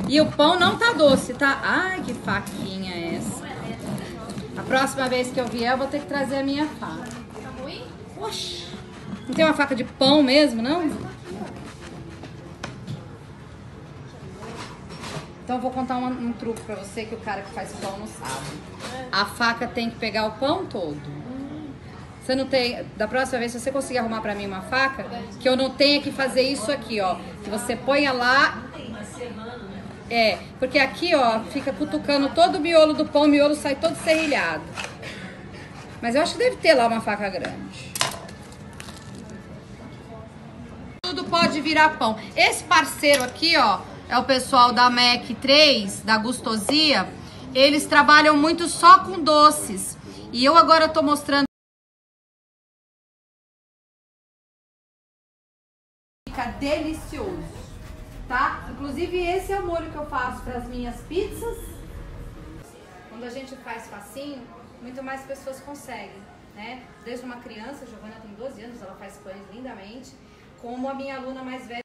E o pão não tá doce, tá? Ai, que faquinha é essa? A próxima vez que eu vier, eu vou ter que trazer a minha faca. Tá ruim? Oxi. Não tem uma faca de pão mesmo, não? Então eu vou contar um truque pra você que o cara que faz pão não sabe. A faca tem que pegar o pão todo. Você não tem... Da próxima vez, se você conseguir arrumar pra mim uma faca, que eu não tenha que fazer isso aqui, ó. Que você ponha lá... É, porque aqui, ó, fica cutucando todo o miolo do pão, o miolo sai todo serrilhado. Mas eu acho que deve ter lá uma faca grande. Tudo pode virar pão. Esse parceiro aqui, ó, é o pessoal da Mac 3, da Gustosia. Eles trabalham muito só com doces. E eu agora tô mostrando. Fica delicioso. Tá? Inclusive esse é o molho que eu faço para as minhas pizzas. Quando a gente faz facinho, muito mais pessoas conseguem, né? Desde uma criança, a Giovana tem 12 anos, ela faz pães lindamente, como a minha aluna mais velha.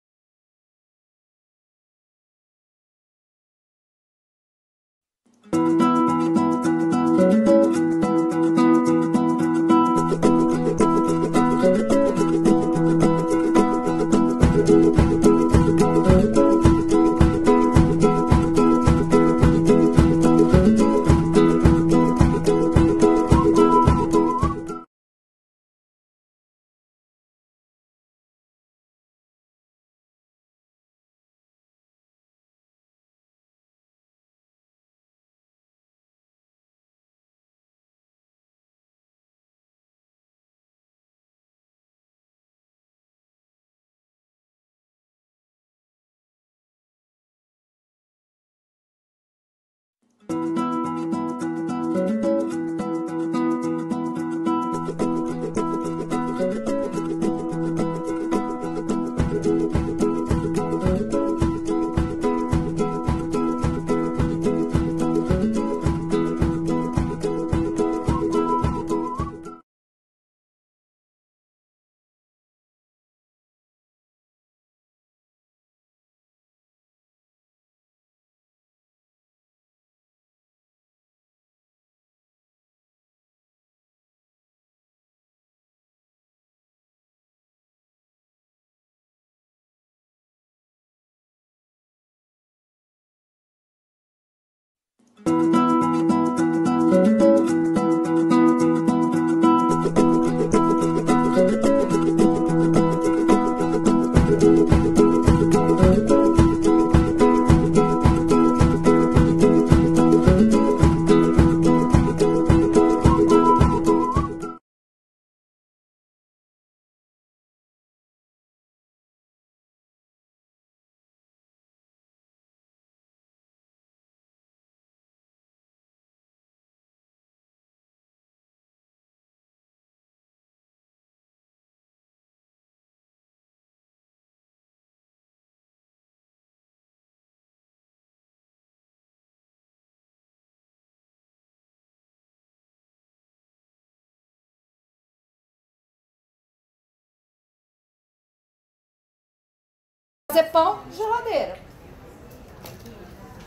Fazer pão, geladeira.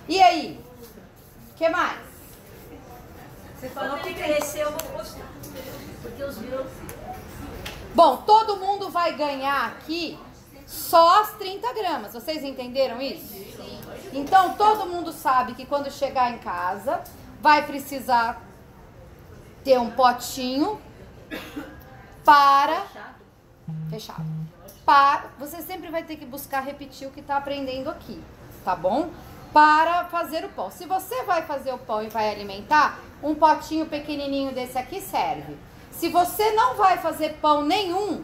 E aí? O que mais? Você falou que crescer eu vou gostar. Porque os meus... Bom, todo mundo vai ganhar aqui só as 30 gramas. Vocês entenderam isso? Sim. Então, todo mundo sabe que quando chegar em casa, vai precisar ter um potinho para... Fechado. Você sempre vai ter que buscar repetir o que está aprendendo aqui, tá bom? Para fazer o pão. Se você vai fazer o pão e vai alimentar, um potinho pequenininho desse aqui serve. Se você não vai fazer pão nenhum,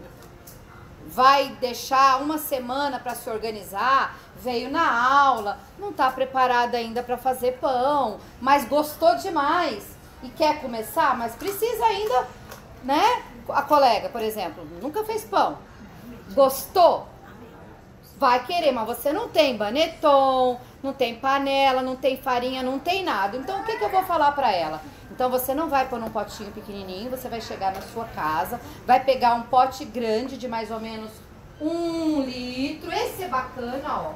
vai deixar uma semana para se organizar, veio na aula, não está preparada ainda para fazer pão, mas gostou demais e quer começar, mas precisa ainda, né? A colega, por exemplo, nunca fez pão. Gostou? Vai querer, mas você não tem baneton, não tem panela, não tem farinha, não tem nada. Então, o que eu vou falar pra ela? Então, você não vai pôr num potinho pequenininho, você vai chegar na sua casa, vai pegar um pote grande de mais ou menos 1 litro. Esse é bacana, ó.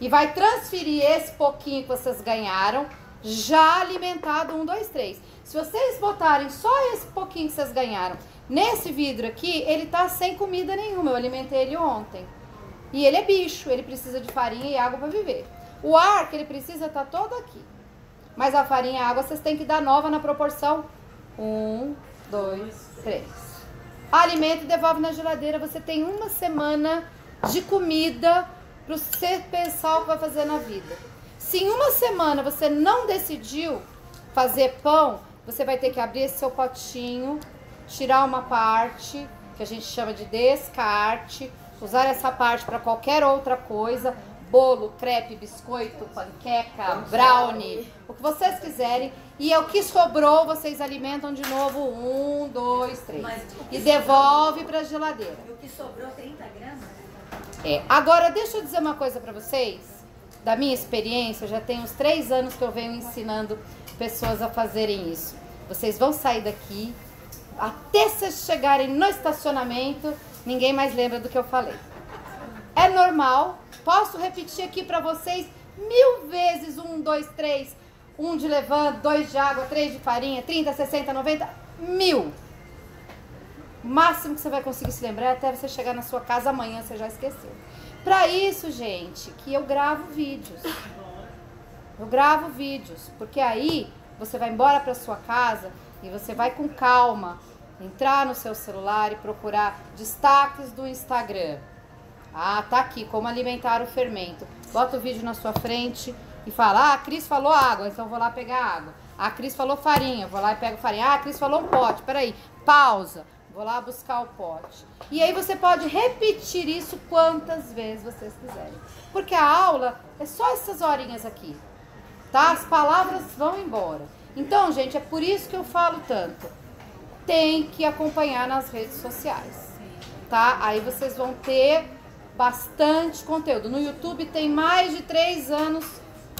e vai transferir esse pouquinho que vocês ganharam, já alimentado 1, 2, 3. Se vocês botarem só esse pouquinho que vocês ganharam nesse vidro aqui, ele tá sem comida nenhuma. Eu alimentei ele ontem. E ele é bicho, ele precisa de farinha e água para viver. O ar que ele precisa tá todo aqui. Mas a farinha e a água vocês têm que dar nova na proporção 1, 2, 3. Alimenta e devolve na geladeira. Você tem 1 semana de comida para você pensar o que vai fazer na vida. Se em 1 semana você não decidiu fazer pão, você vai ter que abrir esse seu potinho, tirar uma parte, que a gente chama de descarte, usar essa parte para qualquer outra coisa, bolo, crepe, biscoito, panqueca, brownie, o que vocês quiserem. E o que sobrou, vocês alimentam de novo 1, 2, 3. E devolve para a geladeira. E o que sobrou, 30 gramas? Agora, deixa eu dizer uma coisa para vocês. Da minha experiência, já tem uns 3 anos que eu venho ensinando pessoas a fazerem isso. Vocês vão sair daqui, até vocês chegarem no estacionamento, ninguém mais lembra do que eu falei. É normal, posso repetir aqui pra vocês 1000 vezes, 1, 2, 3, 1 de levante, 2 de água, 3 de farinha, 30, 60, 90, 1000. O máximo que você vai conseguir se lembrar é até você chegar na sua casa amanhã, você já esqueceu. Pra isso, gente, que eu gravo vídeos. Eu gravo vídeos, porque aí você vai embora pra sua casa e você vai com calma entrar no seu celular e procurar destaques do Instagram. Ah, tá aqui, como alimentar o fermento. Bota o vídeo na sua frente e fala, a Cris falou água, então eu vou lá pegar água. A Cris falou farinha, vou lá e pego farinha. A Cris falou um pote, peraí, pausa, vou lá buscar o pote. E aí você pode repetir isso quantas vezes vocês quiserem. Porque a aula é só essas horinhas aqui, tá? As palavras vão embora. Então, gente, é por isso que eu falo tanto. Tem que acompanhar nas redes sociais, tá? Aí vocês vão ter bastante conteúdo. No YouTube tem mais de 3 anos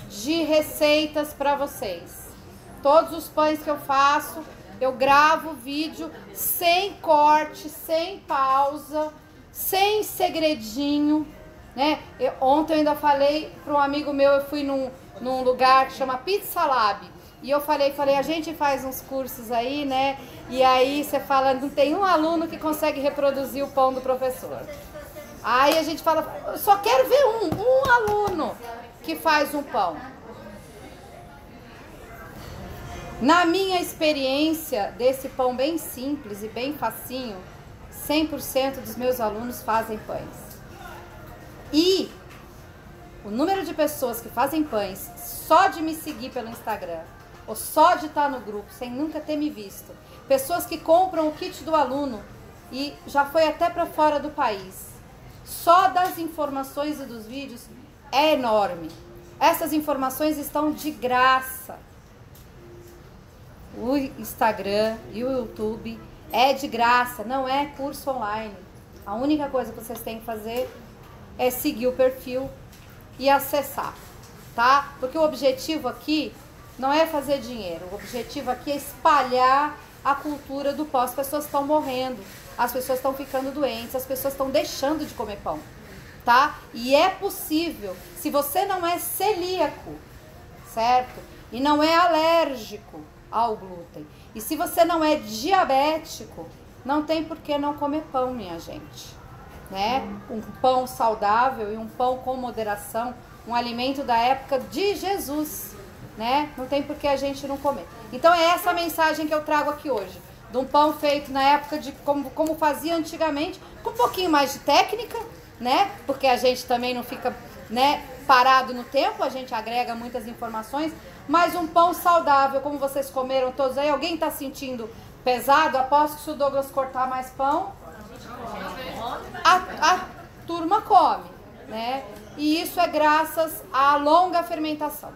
de receitas para vocês. Todos os pães que eu faço, eu gravo vídeo sem corte, sem pausa, sem segredinho, né? Ontem eu ainda falei para um amigo meu, eu fui num lugar que chama Pizza Lab. E eu falei, a gente faz uns cursos aí, né? E aí você fala, não tem um aluno que consegue reproduzir o pão do professor. Aí a gente fala, eu só quero ver um aluno que faz um pão. Na minha experiência desse pão bem simples e bem facinho, 100% dos meus alunos fazem pães. E o número de pessoas que fazem pães só de me seguir pelo Instagram, ou só de estar no grupo, sem nunca ter me visto. Pessoas que compram o kit do aluno e já foi até para fora do país. Só das informações e dos vídeos é enorme. Essas informações estão de graça. O Instagram e o YouTube é de graça, não é curso online. A única coisa que vocês têm que fazer é seguir o perfil e acessar, tá? Porque o objetivo aqui não é fazer dinheiro, o objetivo aqui é espalhar a cultura do pão. As pessoas estão morrendo, as pessoas estão ficando doentes, as pessoas estão deixando de comer pão, tá? E é possível, se você não é celíaco, certo? E não é alérgico ao glúten, e se você não é diabético, não tem por que não comer pão, minha gente, né? Um pão saudável e um pão com moderação, um alimento da época de Jesus, né? Não tem por que a gente não comer. Então é essa a mensagem que eu trago aqui hoje, de um pão feito na época de como fazia antigamente, com um pouquinho mais de técnica, né? Porque a gente também não fica, né, parado no tempo, a gente agrega muitas informações, mas um pão saudável, como vocês comeram todos aí. Alguém tá sentindo pesado? Aposto que se o Douglas cortar mais pão, a turma come, né? E isso é graças à longa fermentação,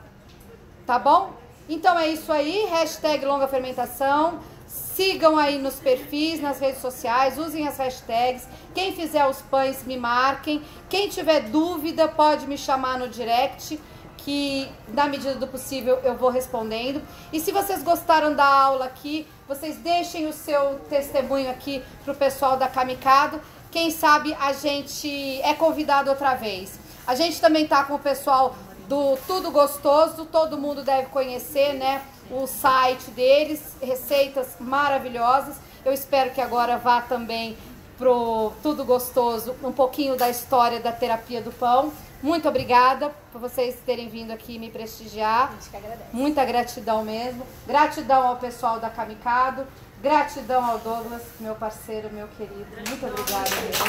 tá bom? Então é isso aí, hashtag longa fermentação. Sigam aí nos perfis, nas redes sociais, usem as hashtags. Quem fizer os pães, me marquem. Quem tiver dúvida, pode me chamar no direct, que na medida do possível eu vou respondendo. E se vocês gostaram da aula aqui, vocês deixem o seu testemunho aqui pro pessoal da Kamikado. Quem sabe a gente é convidado outra vez. A gente também tá com o pessoal do Tudo Gostoso, todo mundo deve conhecer, né? O site deles, receitas maravilhosas. Eu espero que agora vá também pro Tudo Gostoso um pouquinho da história da terapia do pão. Muito obrigada por vocês terem vindo aqui me prestigiar. A gente que agradece. Muita gratidão mesmo. Gratidão ao pessoal da Kamikado. Gratidão ao Douglas, meu parceiro, meu querido. Muito obrigada mesmo.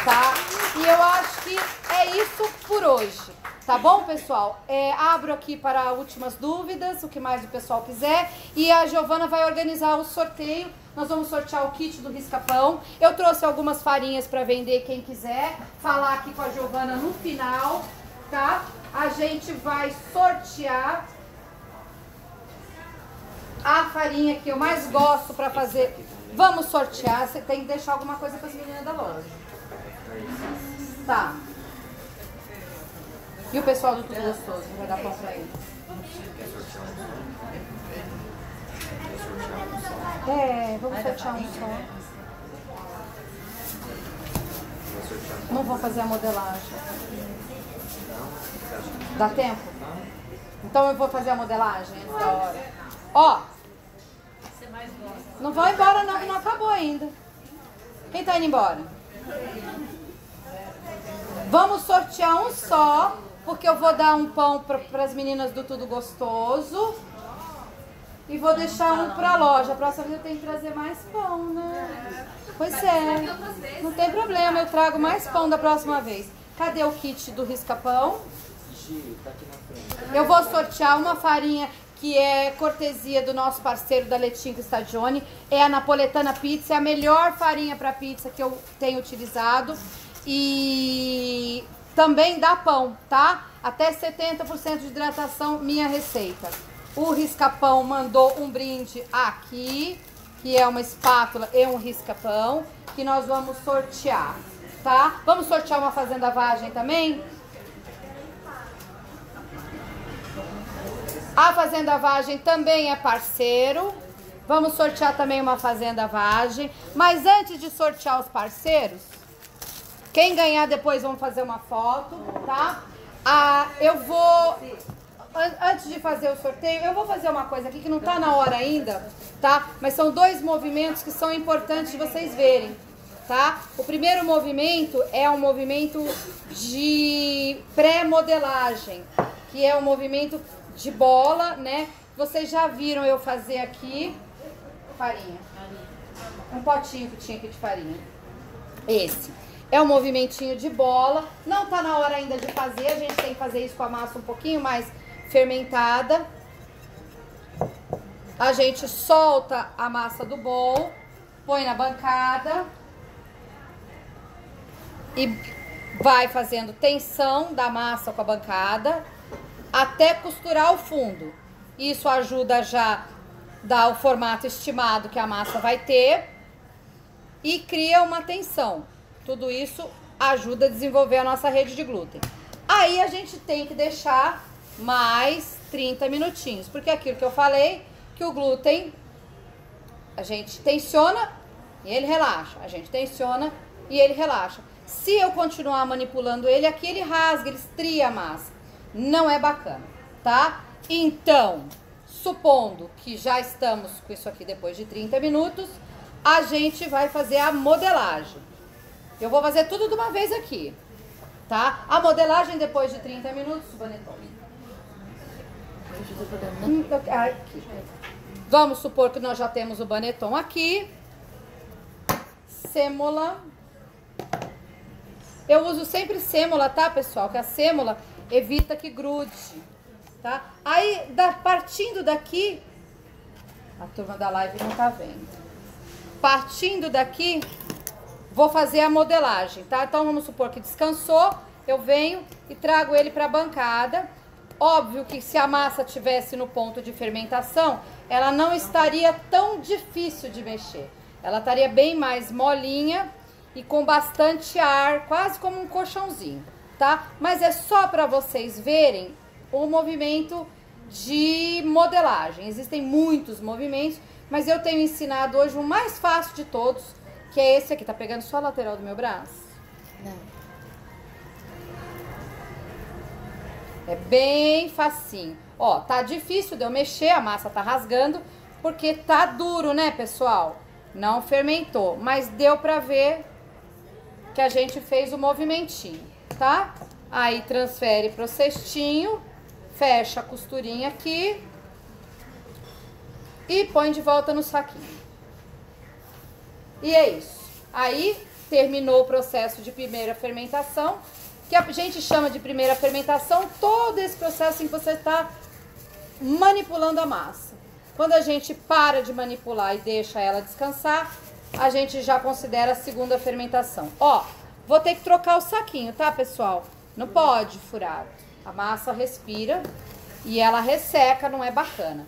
Tá? E eu acho que é isso por hoje. Tá bom, pessoal? Abro aqui para últimas dúvidas, o que mais o pessoal quiser. E a Giovana vai organizar o sorteio. Nós vamos sortear o kit do Risca-Pão. Eu trouxe algumas farinhas para vender, quem quiser. Falar aqui com a Giovana no final, tá? A gente vai sortear a farinha que eu mais gosto para fazer. Vamos sortear. Você tem que deixar alguma coisa para as meninas da loja. Tá. E o pessoal do Tudo Gostoso, vai dar pão pra ele? Vamos sortear um só. Não vou fazer a modelagem. Dá tempo? Então eu vou fazer a modelagem antes da hora. Ó, não vão embora não, que não acabou ainda. Quem tá indo embora? Vamos sortear um só, porque eu vou dar um pão para as meninas do Tudo Gostoso. E vou deixar um pra loja. A próxima vez eu tenho que trazer mais pão, né? Pois é. Não tem problema, eu trago mais pão da próxima vez. Cadê o kit do Risca-Pão? Eu vou sortear uma farinha que é cortesia do nosso parceiro da Letinho Stagione. É a Napoletana Pizza, é a melhor farinha para pizza que eu tenho utilizado. E também dá pão, tá? Até 70% de hidratação, minha receita. O Risca-Pão mandou um brinde aqui, que é uma espátula e um Risca-Pão, que nós vamos sortear, tá? Vamos sortear uma Fazenda Vagem também? A Fazenda Vagem também é parceiro. Vamos sortear também uma Fazenda Vagem. Mas antes de sortear os parceiros, quem ganhar depois vamos fazer uma foto, tá? Eu vou... Antes de fazer o sorteio, eu vou fazer uma coisa aqui que não tá na hora ainda, tá? Mas são dois movimentos que são importantes de vocês verem, tá? O primeiro movimento é um movimento de pré-modelagem, que é um movimento de bola, né? Vocês já viram eu fazer aqui farinha. Um potinho que tinha aqui de farinha. Esse. É um movimentinho de bola. Não tá na hora ainda de fazer, a gente tem que fazer isso com a massa um pouquinho mais fermentada. A gente solta a massa do bowl, põe na bancada e vai fazendo tensão da massa com a bancada até costurar o fundo. Isso ajuda já a dar o formato estimado que a massa vai ter e cria uma tensão. Tudo isso ajuda a desenvolver a nossa rede de glúten. Aí a gente tem que deixar mais 30 minutinhos, porque aquilo que eu falei, que o glúten a gente tensiona e ele relaxa, a gente tensiona e ele relaxa. Se eu continuar manipulando ele aqui, ele rasga, ele estria a massa. Não é bacana, tá? Então, supondo que já estamos com isso aqui depois de 30 minutos, a gente vai fazer a modelagem. Eu vou fazer tudo de uma vez aqui, tá? A modelagem depois de 30 minutos, Baneton. Aqui. Vamos supor que nós já temos o baneton aqui. Sêmola. Eu uso sempre sêmola, tá, pessoal? Que a sêmola evita que grude, tá? Aí, partindo daqui, a turma da live não tá vendo. Partindo daqui, vou fazer a modelagem, tá? Então, vamos supor que descansou, eu venho e trago ele para a bancada. Óbvio que se a massa tivesse no ponto de fermentação, ela não estaria tão difícil de mexer. Ela estaria bem mais molinha e com bastante ar, quase como um colchãozinho, tá? Mas é só para vocês verem o movimento de modelagem. Existem muitos movimentos, mas eu tenho ensinado hoje o mais fácil de todos, que é esse aqui. Tá pegando só a lateral do meu braço? Não. É bem facinho. Ó, tá difícil de eu mexer, a massa tá rasgando, porque tá duro, né, pessoal? Não fermentou, mas deu pra ver que a gente fez o movimentinho, tá? Aí transfere pro cestinho, fecha a costurinha aqui e põe de volta no saquinho. E é isso. Aí terminou o processo de primeira fermentação, que a gente chama de primeira fermentação todo esse processo em que você está manipulando a massa. Quando a gente para de manipular e deixa ela descansar, a gente já considera a segunda fermentação. Ó, vou ter que trocar o saquinho, tá, pessoal? Não pode furar. A massa respira e ela resseca, não é bacana.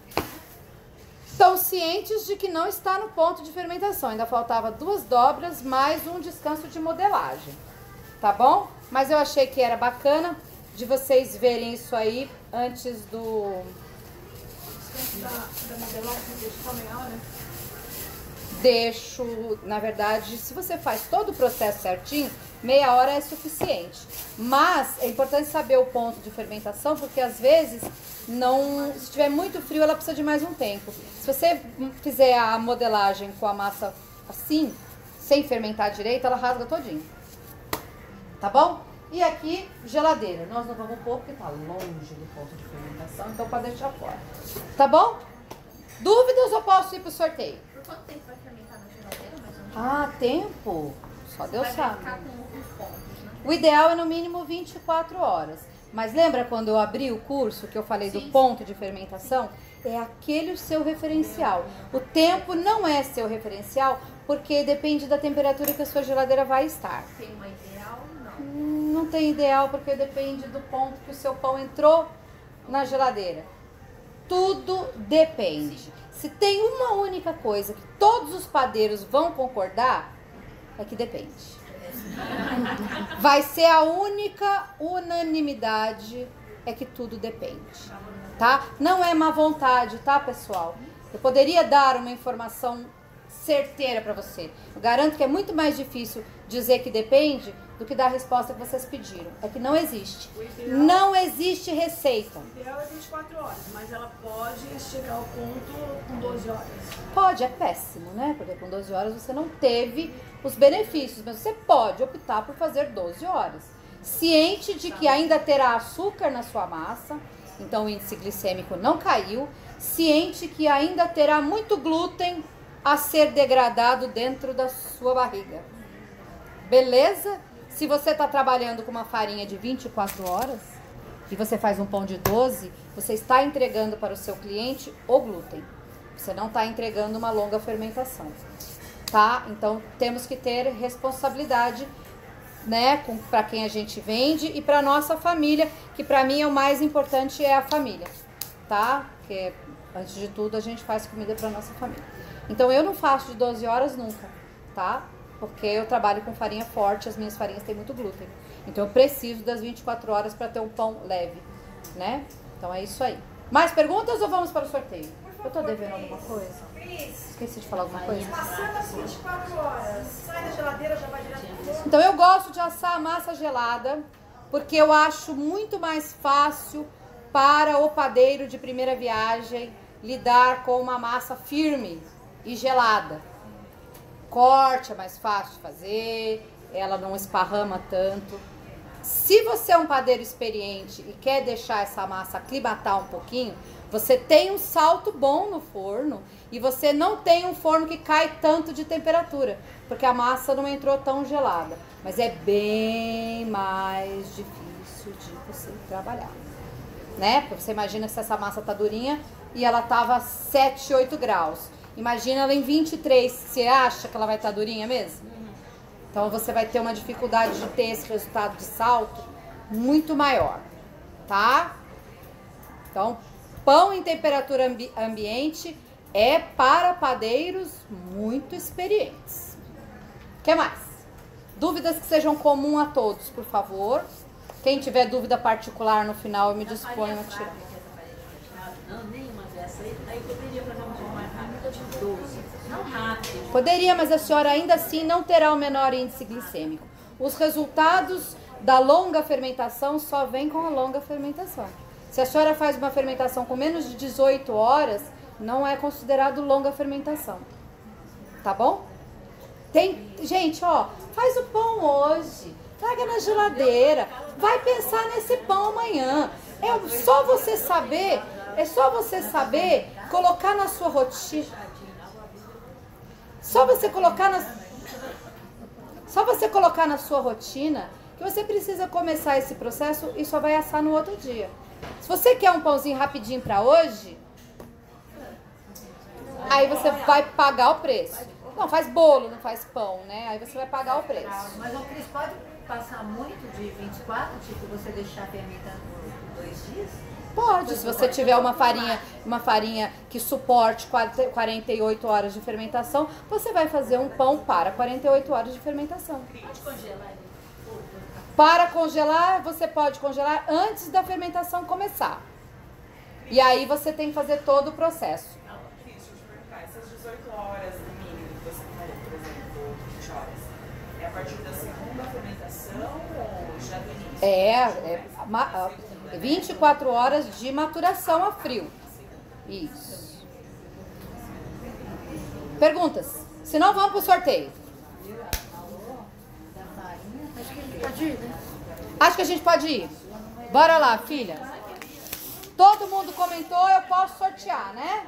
Estão cientes de que não está no ponto de fermentação. Ainda faltava 2 dobras mais um descanso de modelagem. Tá bom? Mas eu achei que era bacana de vocês verem isso aí antes do... Da modelagem, deixa só meia hora. Deixo, na verdade, se você faz todo o processo certinho, meia hora é suficiente. Mas é importante saber o ponto de fermentação, porque às vezes, se estiver muito frio, ela precisa de mais um tempo. Se você fizer a modelagem com a massa assim, sem fermentar direito, ela rasga todinho. Tá bom? E aqui, geladeira. Nós não vamos pôr porque tá longe do ponto de fermentação, então pode deixar fora. Tá bom? Dúvidas ou posso ir pro sorteio? Por quanto tempo vai fermentar na geladeira? Mais ou menos? Ah, tempo? Só Deus sabe. Vai ficar com os pontos, né? O ideal é no mínimo 24 horas. Mas lembra quando eu abri o curso que eu falei do ponto de fermentação? É aquele o seu referencial. O tempo não é seu referencial porque depende da temperatura que a sua geladeira vai estar. Tem uma ideal? Não. Não tem ideal porque depende do ponto que o seu pão entrou na geladeira. Tudo depende. Se tem uma única coisa que todos os padeiros vão concordar, é que depende. Vai ser a única unanimidade, é que tudo depende, tá? Não é má vontade, tá, pessoal? Eu poderia dar uma informação certeira para você. Eu garanto que é muito mais difícil dizer que depende do que dar a resposta que vocês pediram. É que não existe. Não existe receita. O ideal é 24 horas, mas ela pode chegar ao ponto com 12 horas. Pode, é péssimo, né? Porque com 12 horas você não teve os benefícios, mas você pode optar por fazer 12 horas. Ciente de que ainda terá açúcar na sua massa, então o índice glicêmico não caiu. Ciente que ainda terá muito glúten a ser degradado dentro da sua barriga. Beleza? Se você está trabalhando com uma farinha de 24 horas e você faz um pão de 12, você está entregando para o seu cliente o glúten. Você não está entregando uma longa fermentação, tá? Então, temos que ter responsabilidade, né, para quem a gente vende e para nossa família, que para mim é o mais importante é a família, tá? Porque, antes de tudo, a gente faz comida para nossa família. Então, eu não faço de 12 horas nunca, tá? Porque eu trabalho com farinha forte, as minhas farinhas têm muito glúten. Então eu preciso das 24 horas para ter um pão leve, né? Então é isso aí. Mais perguntas ou vamos para o sorteio? Eu tô devendo alguma coisa? Esqueci de falar alguma coisa? Passando as 24 horas, sai da geladeira, já vai direto pro forno. Então eu gosto de assar a massa gelada, porque eu acho muito mais fácil para o padeiro de primeira viagem lidar com uma massa firme e gelada. Corte é mais fácil de fazer, ela não esparrama tanto. Se você é um padeiro experiente e quer deixar essa massa aclimatar um pouquinho, você tem um salto bom no forno e você não tem um forno que cai tanto de temperatura, porque a massa não entrou tão gelada. Mas é bem mais difícil de você trabalhar, né? Porque você imagina se essa massa tá durinha e ela tava 7, 8 graus. Imagina ela em 23, você acha que ela vai estar durinha mesmo? Então você vai ter uma dificuldade de ter esse resultado de salto muito maior, tá? Então, pão em temperatura ambiente é para padeiros muito experientes. O que mais? Dúvidas que sejam comuns a todos, por favor. Quem tiver dúvida particular no final, eu me disponho a tirar. Não, nenhuma dessa aí poderia fazer um pouco mais rápido de 12. Não rápido. Poderia, mas a senhora ainda assim não terá o menor índice glicêmico. Os resultados da longa fermentação só vem com a longa fermentação. Se a senhora faz uma fermentação com menos de 18 horas, não é considerado longa fermentação. Tá bom? Gente, ó, faz o pão hoje, traga na geladeira, vai pensar nesse pão amanhã. É só você saber colocar na sua rotina. Só você colocar na sua rotina que você precisa começar esse processo e só vai assar no outro dia. Se você quer um pãozinho rapidinho para hoje, aí você vai pagar o preço. Não, faz bolo, não faz pão, né? Aí você vai pagar o preço. Mas o Cris pode passar muito de 24, tipo você deixar fermentando por 2 dias? Pode, se você tiver uma farinha que suporte 48 horas de fermentação, você vai fazer um pão para 48 horas de fermentação. Pode congelar ele. Para congelar, você pode congelar antes da fermentação começar. E aí você tem que fazer todo o processo. Deixa eu te perguntar, essas 18 horas no mínimo que você falou, por exemplo, 20 horas, é a partir da segunda fermentação ou já do início? É 24 horas de maturação a frio. Isso. Perguntas? Se não, vamos pro sorteio. Acho que a gente pode ir. Bora lá, filha. Todo mundo comentou, eu posso sortear, né?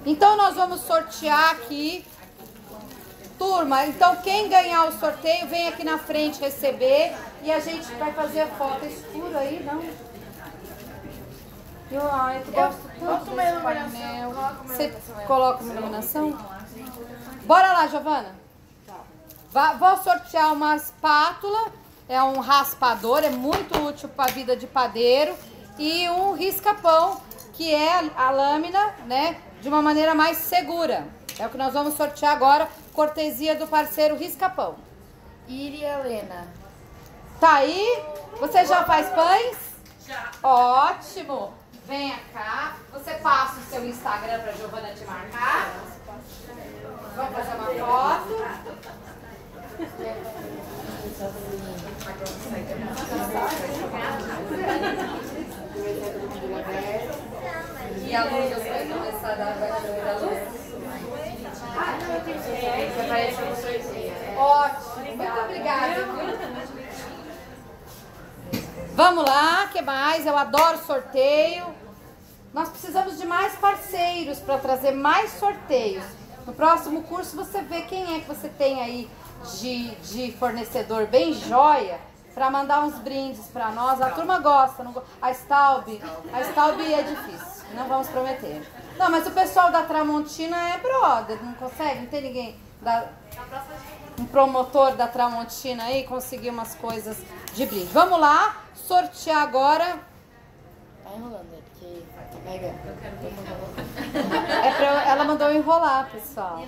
Então nós vamos sortear aqui. Turma, então quem ganhar o sorteio vem aqui na frente receber e a gente vai fazer a foto. É escuro aí, não? Eu gosto tanto desse painel. Você coloca uma iluminação? Bora lá, Giovana. Vou sortear uma espátula, é um raspador, é muito útil para a vida de padeiro, e um risca-pão, que é a lâmina, né, de uma maneira mais segura. É o que nós vamos sortear agora, cortesia do parceiro Risca-Pão. Iri Helena. Tá aí? Você já faz pães? Já. Ótimo! Venha cá, você passa o seu Instagram para a Giovana te marcar. Vamos fazer uma foto. E a luz vai começar a dar a luz? Ótimo, muito obrigada. Vamos lá, que mais? Eu adoro sorteio. Nós precisamos de mais parceiros para trazer mais sorteios. No próximo curso você vê quem é que você tem aí de fornecedor bem joia para mandar uns brindes para nós. A turma gosta, não, a Staub é difícil, não vamos prometer. Não, mas o pessoal da Tramontina é brother, não consegue? Não tem ninguém, um promotor da Tramontina aí conseguir umas coisas de brinde. Vamos lá, sortear agora. Tá enrolando ele, que pega. Ela mandou enrolar, pessoal.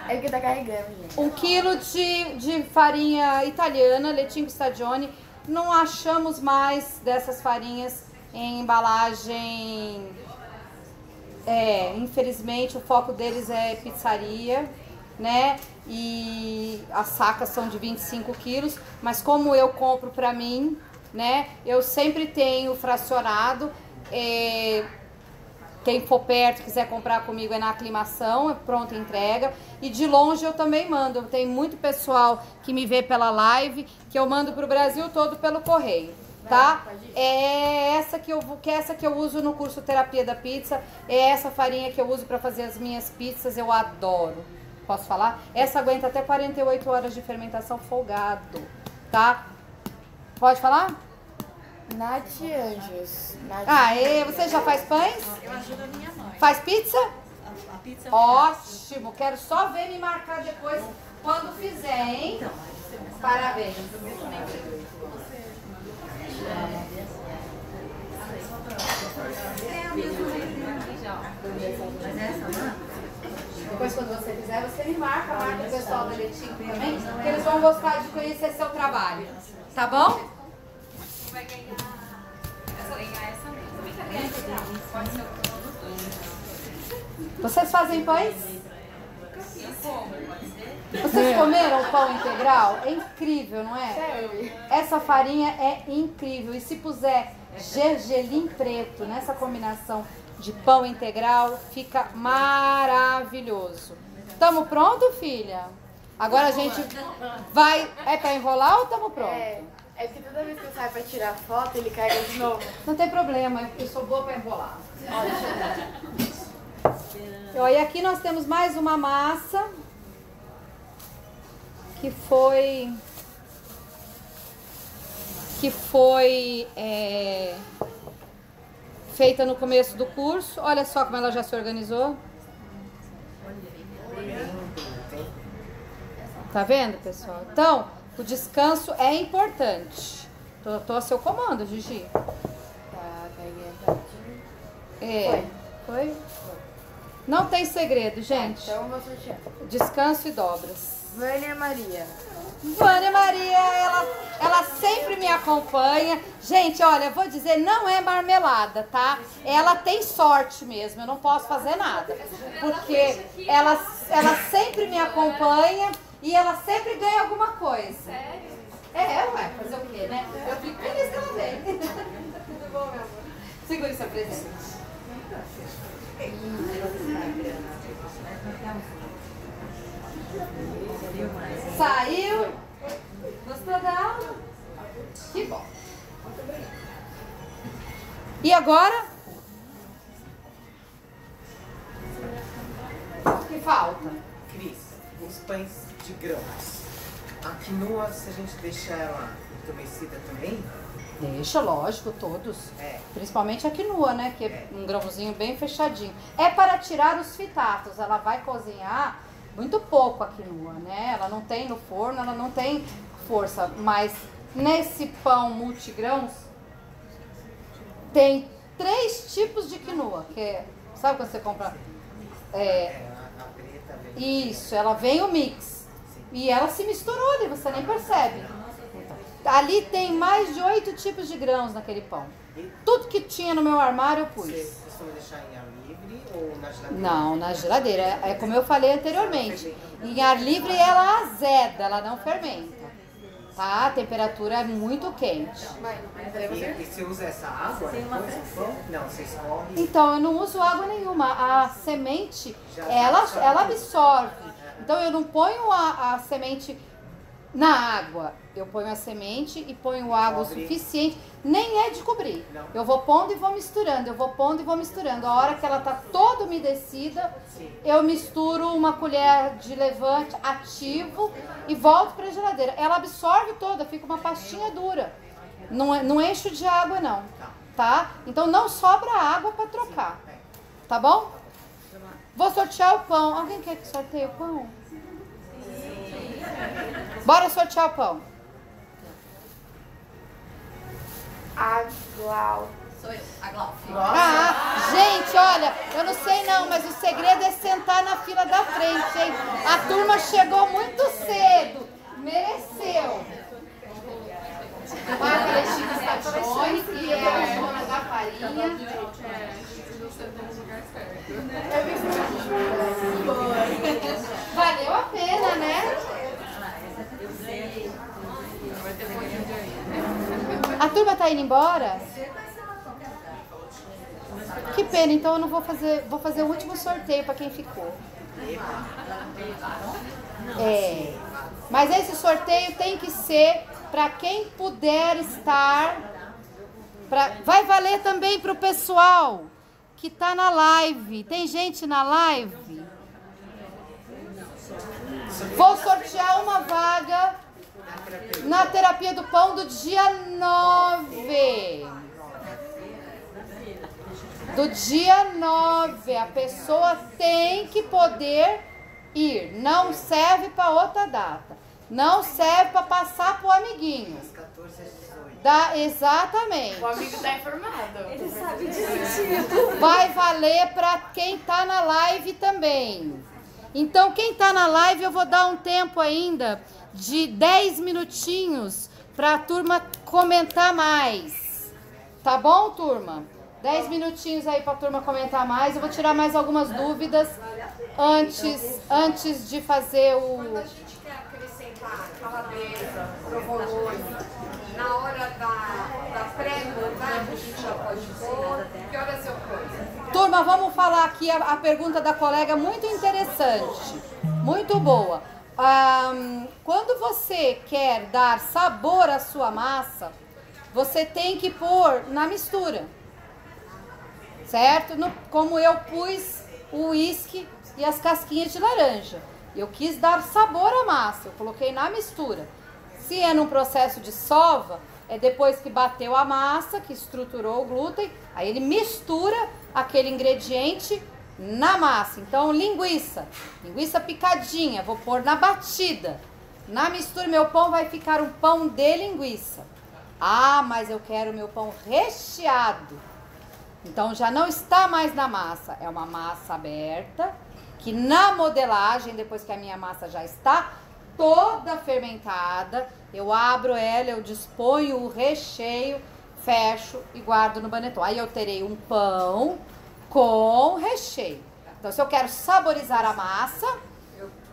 É porque tá carregando, gente. 1 quilo de farinha italiana, Letinho Stagione. Não achamos mais dessas farinhas em embalagem. Infelizmente o foco deles é pizzaria, né? E as sacas são de 25 quilos, mas como eu compro pra mim, né? Eu sempre tenho fracionado. Quem for perto, quiser comprar comigo, é na Aclimação, é pronta entrega. E de longe eu também mando. Tem muito pessoal que me vê pela live, que eu mando pro Brasil todo pelo correio, tá? É essa que eu uso no curso Terapia da Pizza. É essa farinha que eu uso para fazer as minhas pizzas, eu adoro. Posso falar? Essa aguenta até 48 horas de fermentação folgado, tá? Pode falar? Nath Anjos. Você já faz pães? Eu ajudo a minha mãe. Faz pizza? A pizza Ótimo, quero só ver me marcar depois quando fizer, hein? Parabéns. Depois quando você fizer, você me marca o pessoal da Letinho também, que eles vão gostar de conhecer seu trabalho. Tá bom? Vai ganhar essa mesmo. Pode ser o produto. Vocês fazem pães? Vocês comeram o pão integral? É incrível, não é? Essa farinha é incrível. E se puser gergelim preto nessa combinação de pão integral, fica maravilhoso. Tamo pronto, filha? Agora a gente vai... É pra enrolar ou tamo pronto? É que toda vez que eu saio pra tirar foto, ele carrega de novo. Não tem problema, eu sou boa pra enrolar. Ó, e aqui nós temos mais uma massa que foi feita no começo do curso. Olha só como ela já se organizou. Tá vendo, pessoal? Então, o descanso é importante. Tô a seu comando, Gigi. Tá, carreguei. Foi? Não tem segredo, gente. Então eu vou sortear. Descanso e dobras. Vânia Maria. Vânia Maria, ela sempre me acompanha. Gente, olha, vou dizer, não é marmelada, tá? Ela tem sorte mesmo, eu não posso fazer nada. Porque ela sempre me acompanha e ela sempre ganha alguma coisa. Sério? Ué, fazer o quê, né? Eu fico feliz que ela vem. Tudo bom, meu amor? Segure seu presente. Saiu? Gostou da aula? Que bom. E agora? O que falta? Cris, os pães de grãos. A quinoa, se a gente deixar ela adormecida também? Deixa, lógico, todos. É. Principalmente a quinoa, né? Que é um grãozinho bem fechadinho. É para tirar os fitatos. Ela vai cozinhar muito pouco a quinoa, né? Ela não tem no forno, ela não tem força. Mas nesse pão multigrãos tem 3 tipos de quinoa. Que é, sabe quando você compra? A preta vem. Isso, ela vem o mix. E ela se misturou ali, você nem percebe. Ali tem mais de 8 tipos de grãos naquele pão. Tudo que tinha no meu armário eu pus. Você costuma deixar em ar livre ou na geladeira? Não, na geladeira. É como eu falei anteriormente. Em ar livre ela azeda, ela não fermenta. Tá? A temperatura é muito quente. E você usa essa água depois do pão? Não, você escorre. Então, eu não uso água nenhuma. A semente, ela absorve. Então, eu não ponho a semente na água. Eu ponho a semente e ponho água o suficiente. Nem é de cobrir. Eu vou pondo e vou misturando. Eu vou pondo e vou misturando. A hora que ela tá toda umedecida, eu misturo uma colher de levante ativo e volto para a geladeira. Ela absorve toda, fica uma pastinha dura. Não encho de água não, tá? Então não sobra água para trocar, tá bom? Vou sortear o pão. Alguém quer que sorteie o pão? Bora sortear o pão. A Glau. Sou eu, a Glaucia. Gente, olha, eu não sei não, mas o segredo é sentar na fila da frente, hein? A turma chegou muito cedo. Mereceu. A Valentina Sachoni, que é a dona da farinha. Valeu a pena, né? A turma tá indo embora? Que pena, então eu não vou fazer o último sorteio para quem ficou. Mas esse sorteio tem que ser para quem puder estar. Vai valer também para o pessoal que tá na live. Tem gente na live? Vou sortear uma vaga na terapia do pão do dia 9. Do dia 9. A pessoa tem que poder ir. Não serve para outra data. Não serve para passar pro amiguinho. Das 14 às 18. Exatamente. O amigo tá informado. Ele sabe direitinho. Vai valer para quem tá na live também. Então, quem tá na live, eu vou dar um tempo ainda de 10 minutinhos para a turma comentar mais. Tá bom, turma? 10 minutinhos aí pra turma comentar mais. Eu vou tirar mais algumas dúvidas antes de fazer Quando a o... gente quer acrescentar calabresa, provolone, na hora da pré-montada, a gente já pode pôr. Que horas eu ponho? Turma, vamos falar aqui a pergunta da colega muito interessante, muito boa. Quando você quer dar sabor à sua massa, você tem que pôr na mistura, certo? Como eu pus o uísque e as casquinhas de laranja. Eu quis dar sabor à massa, eu coloquei na mistura. Se é num processo de sova, é depois que bateu a massa, que estruturou o glúten, aí ele mistura aquele ingrediente na massa. Então, linguiça picadinha, vou pôr na batida. Na mistura, meu pão vai ficar um pão de linguiça. Ah, mas eu quero meu pão recheado. Então, já não está mais na massa, é uma massa aberta, que na modelagem, depois que a minha massa já está toda fermentada, eu abro ela, eu disponho o recheio, fecho e guardo no baneton. Aí eu terei um pão com recheio. Então, se eu quero saborizar a massa,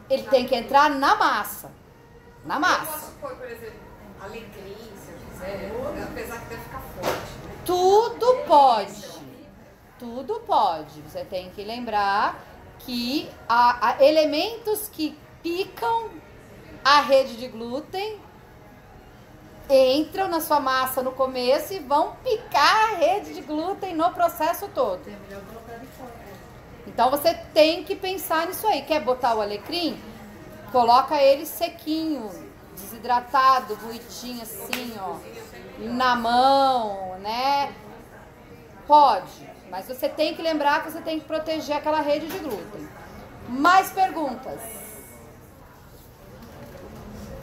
ele tem que entrar na massa. Na Eu massa. posso pôr, por exemplo, alecrim, se eu quiser, apesar que deve ficar forte. Né? Tudo pode. Tudo pode. Você tem que lembrar que há elementos que picam a rede de glúten entram na sua massa no começo e vão picar a rede de glúten no processo todo. Então você tem que pensar nisso aí. Quer botar o alecrim? Coloca ele sequinho, desidratado, moidinho assim, ó, na mão, né? Pode, mas você tem que lembrar que você tem que proteger aquela rede de glúten. Mais perguntas?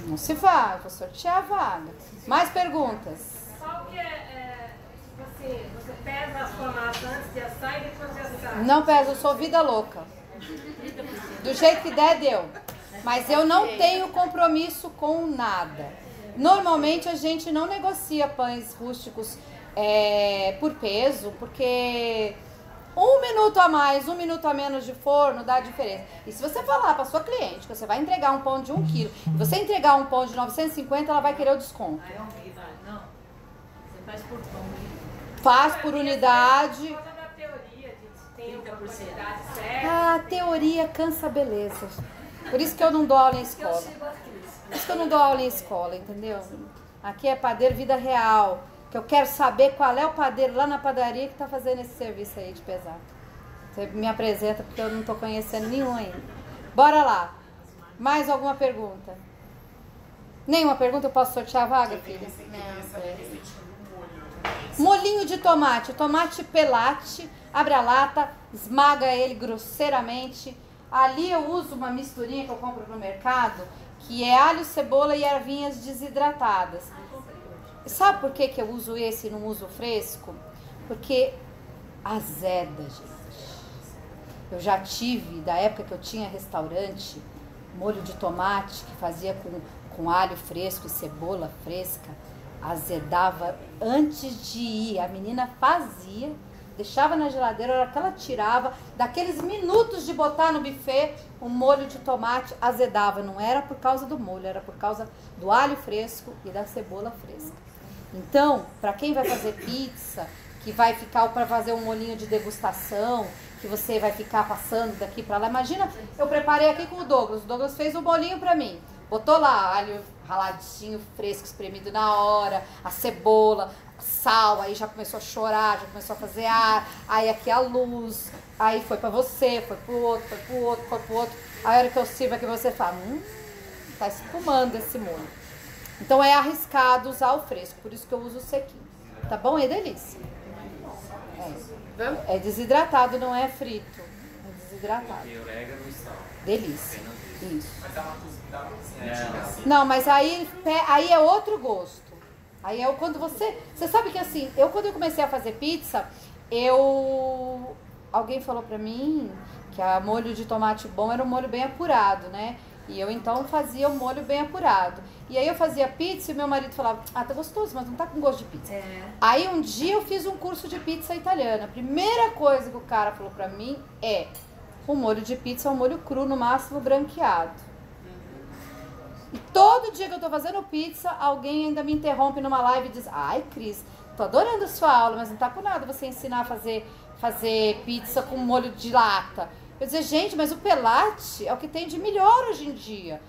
Não se vai, vou sortear a vaga. Mais perguntas? Qual que você pesa a sua massa antes de assar e depois de assar? Não peso, eu sou vida louca. Do jeito que der, deu. Mas eu não tenho compromisso com nada. Normalmente a gente não negocia pães rústicos por peso, porque 1 minuto a mais, 1 minuto a menos de forno dá diferença. E se você falar para sua cliente que você vai entregar um pão de 1 quilo, e você entregar um pão de 950, ela vai querer o desconto. Aí é horrível. Não. Você faz por pão. Faz por unidade. Por causa da teoria de tem uma 30%. quantidade certa. Ah, a teoria cansa a beleza. Por isso que eu não dou aula em escola. Por isso que eu não dou aula em escola, entendeu? Aqui é padeiro vida real. Que eu quero saber qual é o padeiro lá na padaria que tá fazendo esse serviço aí de pesar. Você me apresenta porque eu não tô conhecendo nenhum ainda. Bora lá. Mais alguma pergunta? Nenhuma pergunta? Eu posso sortear a vaga, filha? Molinho de tomate. O tomate pelate. Abre a lata, esmaga ele grosseiramente. Ali eu uso uma misturinha que eu compro no mercado, que é alho, cebola e ervinhas desidratadas. Sabe por que eu uso esse e não uso fresco? Porque azeda, gente. Eu já tive, da época que eu tinha restaurante, molho de tomate que fazia com alho fresco e cebola fresca, azedava antes de ir. A menina fazia, deixava na geladeira, a hora que ela tirava, daqueles minutos de botar no buffet, o molho de tomate azedava. Não era por causa do molho, era por causa do alho fresco e da cebola fresca. Então, para quem vai fazer pizza, que vai ficar para fazer um molinho de degustação, que você vai ficar passando daqui para lá. Imagina, eu preparei aqui com o Douglas fez o bolinho para mim. Botou lá alho raladinho, fresco, espremido na hora, a cebola, sal, aí já começou a chorar, já começou a fazer ar, aí aqui a luz, aí foi para você, foi pro outro, foi pro outro, foi pro outro. Aí a hora que eu sirvo aqui você fala, tá espumando esse molho. Então é arriscado usar o fresco, por isso que eu uso o sequinho. Tá bom? É delícia. É desidratado, não é frito. É desidratado. E orégano e sal. Delícia. Isso. Mas dá uma cozinhadinha assim. Não, mas aí é outro gosto. Aí é quando você sabe que assim, quando eu comecei a fazer pizza, alguém falou pra mim que a molho de tomate bom era um molho bem apurado, né? E eu então fazia o molho bem apurado. E aí eu fazia pizza e meu marido falava, ah, tá gostoso, mas não tá com gosto de pizza. Aí um dia eu fiz um curso de pizza italiana. A primeira coisa que o cara falou pra mim é, o molho de pizza é um molho cru, no máximo branqueado. E todo dia que eu tô fazendo pizza, alguém ainda me interrompe numa live e diz, ai, Cris, tô adorando a sua aula, mas não tá com nada você ensinar a fazer pizza com molho de lata. Eu dizer, gente, mas o pelate é o que tem de melhor hoje em dia.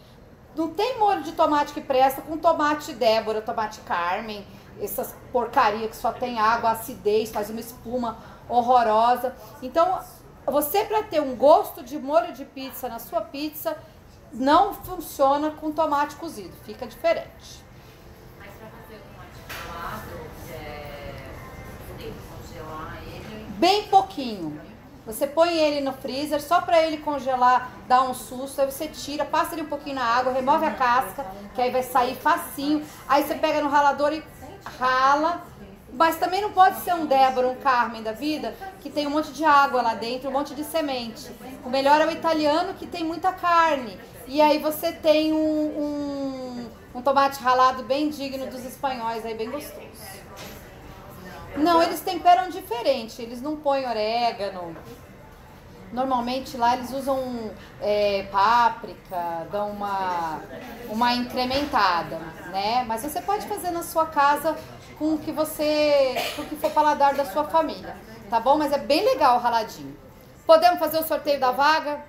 Não tem molho de tomate que presta com tomate Débora, tomate Carmen, essas porcaria que só tem água, acidez, faz uma espuma horrorosa. Então, você para ter um gosto de molho de pizza na sua pizza, não funciona com tomate cozido, fica diferente. Mas para fazer o tomate ralado, tem que congelar ele? Bem pouquinho. Você põe ele no freezer só para ele congelar, dar um susto, aí você tira, passa ele um pouquinho na água, remove a casca, que aí vai sair facinho. Aí você pega no ralador e rala. Mas também não pode ser um Débora, um Carmen da vida, que tem um monte de água lá dentro, um monte de semente. O melhor é o italiano, que tem muita carne. E aí você tem um tomate ralado bem digno dos espanhóis, aí bem gostoso. Não, eles temperam diferente, eles não põem orégano. Normalmente lá eles usam páprica, dão uma incrementada, né? Mas você pode fazer na sua casa com o que for paladar da sua família, tá bom? Mas é bem legal o raladinho. Podemos fazer o sorteio da vaga?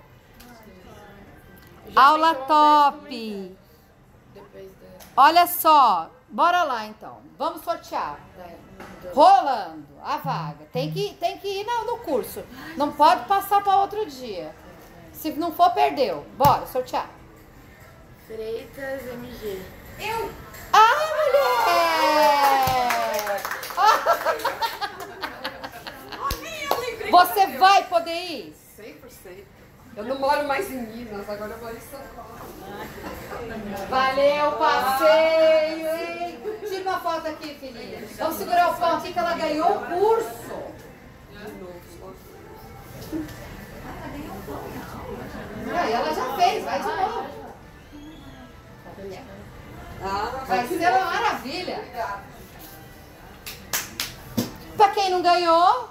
Aula top! Olha só, bora lá então. Vamos sortear. Rolando a vaga. Tem que ir no curso. Não pode passar para outro dia. Se não for, perdeu. Bora, sortear. Freitas MG. Eu? Mulher! Você vai poder ir? 100%. Eu não moro mais em Minas, agora eu moro em São Paulo. Valeu, passeio, hein? Tira uma foto aqui, filhinha. Vamos segurar o pão aqui que ela ganhou o curso. Aí ela já fez, vai de novo. Vai ser uma maravilha. Pra quem não ganhou,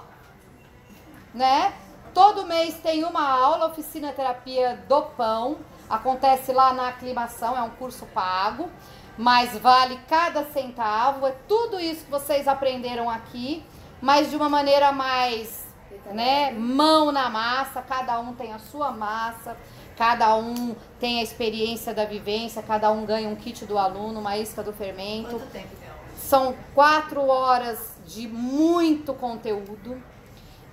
né? Todo mês tem uma aula, oficina terapia do pão. Acontece lá na Aclimação, é um curso pago, mas vale cada centavo. É tudo isso que vocês aprenderam aqui, mas de uma maneira mais, né, mão na massa. Cada um tem a sua massa, cada um tem a experiência da vivência, cada um ganha um kit do aluno, uma isca do fermento. Quanto tempo tem aula? São 4 horas de muito conteúdo.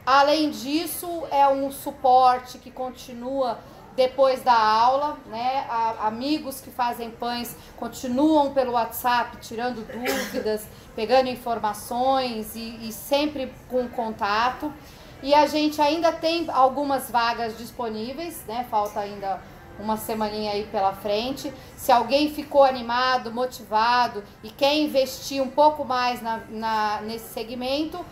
Além disso, é um suporte que continua depois da aula, né? Amigos que fazem pães continuam pelo WhatsApp tirando dúvidas, pegando informações e sempre com contato. E a gente ainda tem algumas vagas disponíveis, né? Falta ainda uma semaninha aí pela frente. Se alguém ficou animado, motivado e quer investir um pouco mais nesse segmento,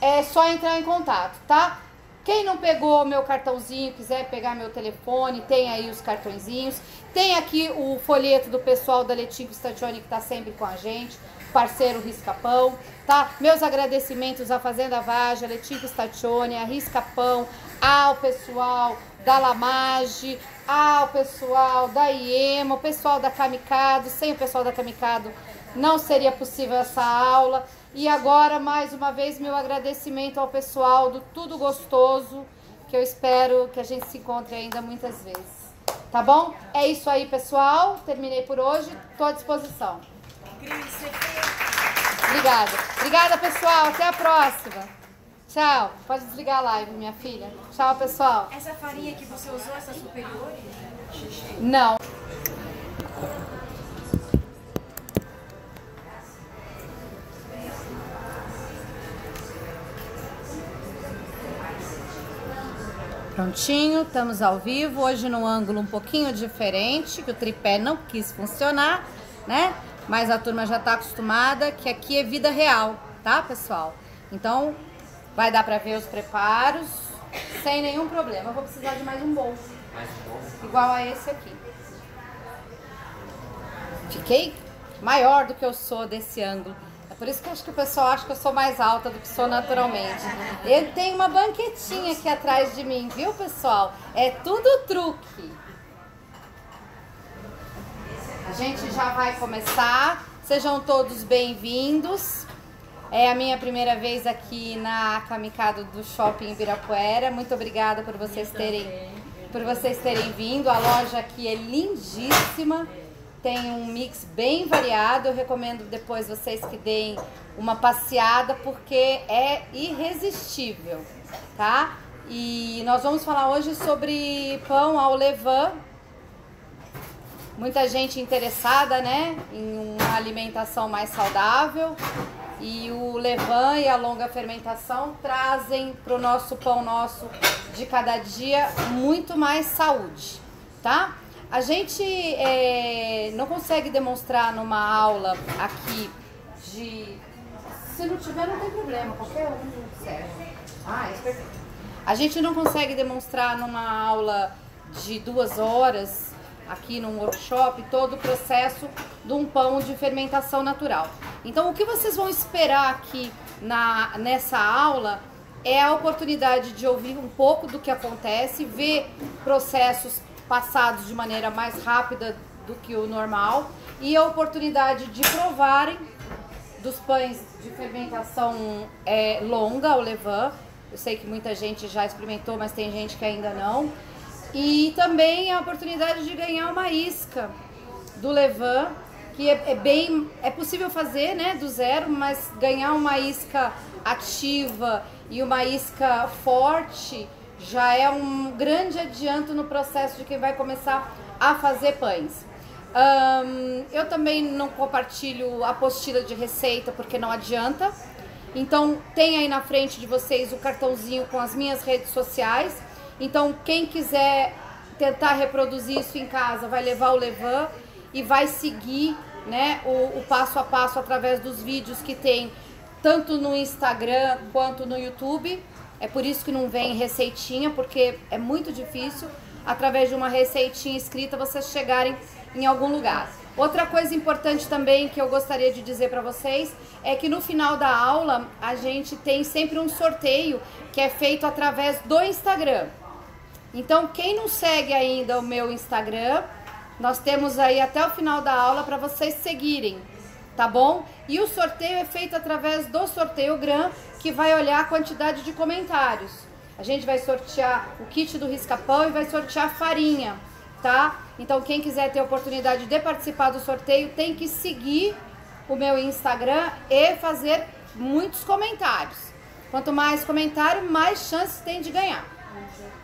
é só entrar em contato, tá? Quem não pegou meu cartãozinho, quiser pegar meu telefone, tem aí os cartõezinhos. Tem aqui o folheto do pessoal da Letícia Staccioni, que tá sempre com a gente, parceiro Risca-Pão, tá? Meus agradecimentos à Fazenda Vaja, Letícia Staccioni, a Risca-Pão, ao pessoal da Lamage, ao pessoal da IEMA, o pessoal da Kamikado. Sem o pessoal da Kamikado não seria possível essa aula. E agora, mais uma vez, meu agradecimento ao pessoal do Tudo Gostoso, que eu espero que a gente se encontre ainda muitas vezes. Tá bom? É isso aí, pessoal. Terminei por hoje. Estou à disposição. Obrigada. Obrigada, pessoal. Até a próxima. Tchau. Pode desligar a live, minha filha. Tchau, pessoal. Essa farinha que você usou, essa superior? Não. Prontinho, estamos ao vivo, hoje num ângulo um pouquinho diferente, que o tripé não quis funcionar, né? Mas a turma já tá acostumada que aqui é vida real, tá, pessoal? Então, vai dar pra ver os preparos sem nenhum problema. Eu vou precisar de mais um bolso, Mais um pouco. igual a esse aqui. Fiquei maior do que eu sou desse ângulo. É por isso que eu acho que o pessoal acha que eu sou mais alta do que sou naturalmente. Eu tenho uma banquetinha aqui atrás de mim, viu, pessoal? É tudo truque. A gente já vai começar. Sejam todos bem-vindos. É a minha primeira vez aqui na Kamikado do Shopping Ibirapuera. Muito obrigada por vocês terem vindo. A loja aqui é lindíssima. Tem um mix bem variado. Eu recomendo depois vocês que deem uma passeada porque é irresistível, tá? E nós vamos falar hoje sobre pão ao levain. Muita gente interessada, né, em uma alimentação mais saudável. E o levain e a longa fermentação trazem para o nosso pão nosso de cada dia muito mais saúde, tá? A gente não consegue demonstrar numa aula aqui de... Se não tiver, não tem problema, qualquer um serve. Ah, isso é perfeito. A gente não consegue demonstrar numa aula de 2 horas, aqui num workshop, todo o processo de um pão de fermentação natural. Então, o que vocês vão esperar aqui nessa aula é a oportunidade de ouvir um pouco do que acontece, ver processos passados de maneira mais rápida do que o normal e a oportunidade de provarem dos pães de fermentação longa, o levain. Eu sei que muita gente já experimentou, mas tem gente que ainda não. E também a oportunidade de ganhar uma isca do levain, que é possível fazer, né, do zero, mas ganhar uma isca ativa e uma isca forte já é um grande adianto no processo de quem vai começar a fazer pães. Eu também não compartilho a apostila de receita porque não adianta. Então tem aí na frente de vocês o cartãozinho com as minhas redes sociais. Então quem quiser tentar reproduzir isso em casa vai levar o levain e vai seguir, né, o passo a passo através dos vídeos que tem tanto no Instagram quanto no YouTube. É por isso que não vem receitinha, porque é muito difícil, através de uma receitinha escrita, vocês chegarem em algum lugar. Outra coisa importante também que eu gostaria de dizer para vocês é que no final da aula a gente tem sempre um sorteio que é feito através do Instagram. Então, quem não segue ainda o meu Instagram, nós temos aí até o final da aula para vocês seguirem, tá bom? E o sorteio é feito através do Sorteiogram, que vai olhar a quantidade de comentários. A gente vai sortear o kit do risca-pão e vai sortear farinha, tá? Então, quem quiser ter a oportunidade de participar do sorteio, tem que seguir o meu Instagram e fazer muitos comentários. Quanto mais comentário, mais chances tem de ganhar.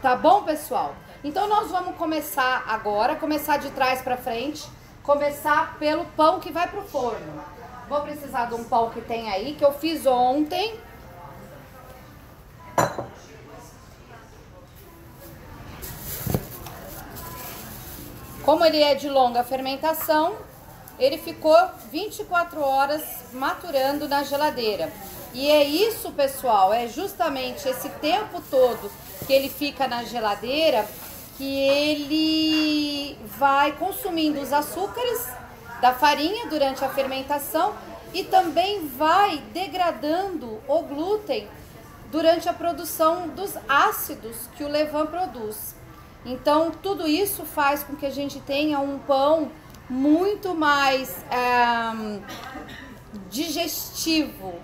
Tá bom, pessoal? Então, nós vamos começar agora, começar de trás para frente, começar pelo pão que vai pro forno. Vou precisar de um pão que tem aí, que eu fiz ontem. Como ele é de longa fermentação, ele ficou 24 horas maturando na geladeira. E é isso, pessoal, é justamente esse tempo todo que ele fica na geladeira que ele vai consumindo os açúcares da farinha durante a fermentação e também vai degradando o glúten durante a produção dos ácidos que o levain produz. Então, tudo isso faz com que a gente tenha um pão muito mais digestivo,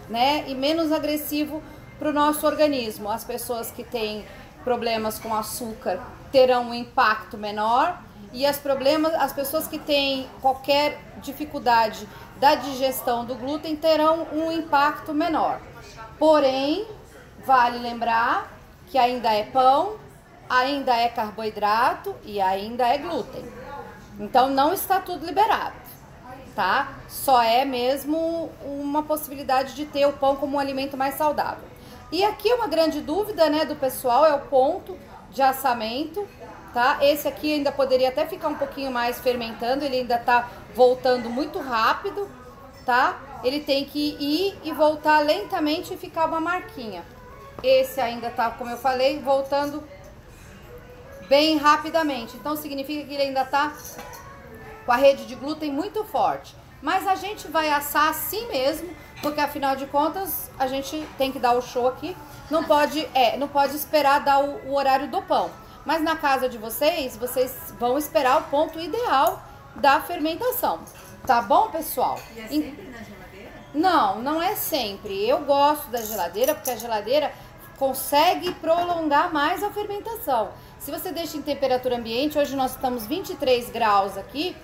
né? E menos agressivo para o nosso organismo. As pessoas que têm problemas com açúcar terão um impacto menor e as pessoas que têm qualquer dificuldade da digestão do glúten terão um impacto menor. Porém, vale lembrar que ainda é pão, ainda é carboidrato e ainda é glúten. Então não está tudo liberado, tá? Só é mesmo uma possibilidade de ter o pão como um alimento mais saudável. E aqui uma grande dúvida, né, do pessoal é o ponto de assamento, tá? Esse aqui ainda poderia até ficar um pouquinho mais fermentando, ele ainda tá voltando muito rápido, tá? Ele tem que ir e voltar lentamente e ficar uma marquinha. Esse ainda tá, como eu falei, voltando bem rapidamente. Então significa que ele ainda tá com a rede de glúten muito forte. Mas a gente vai assar assim mesmo, porque afinal de contas a gente tem que dar o show aqui. Não pode esperar dar o horário do pão. Mas na casa de vocês vão esperar o ponto ideal da fermentação. Tá bom, pessoal? E é sempre na geladeira? Não, não é sempre. Eu gosto da geladeira porque a geladeira consegue prolongar mais a fermentação. Se você deixa em temperatura ambiente, hoje nós estamos 23 graus aqui,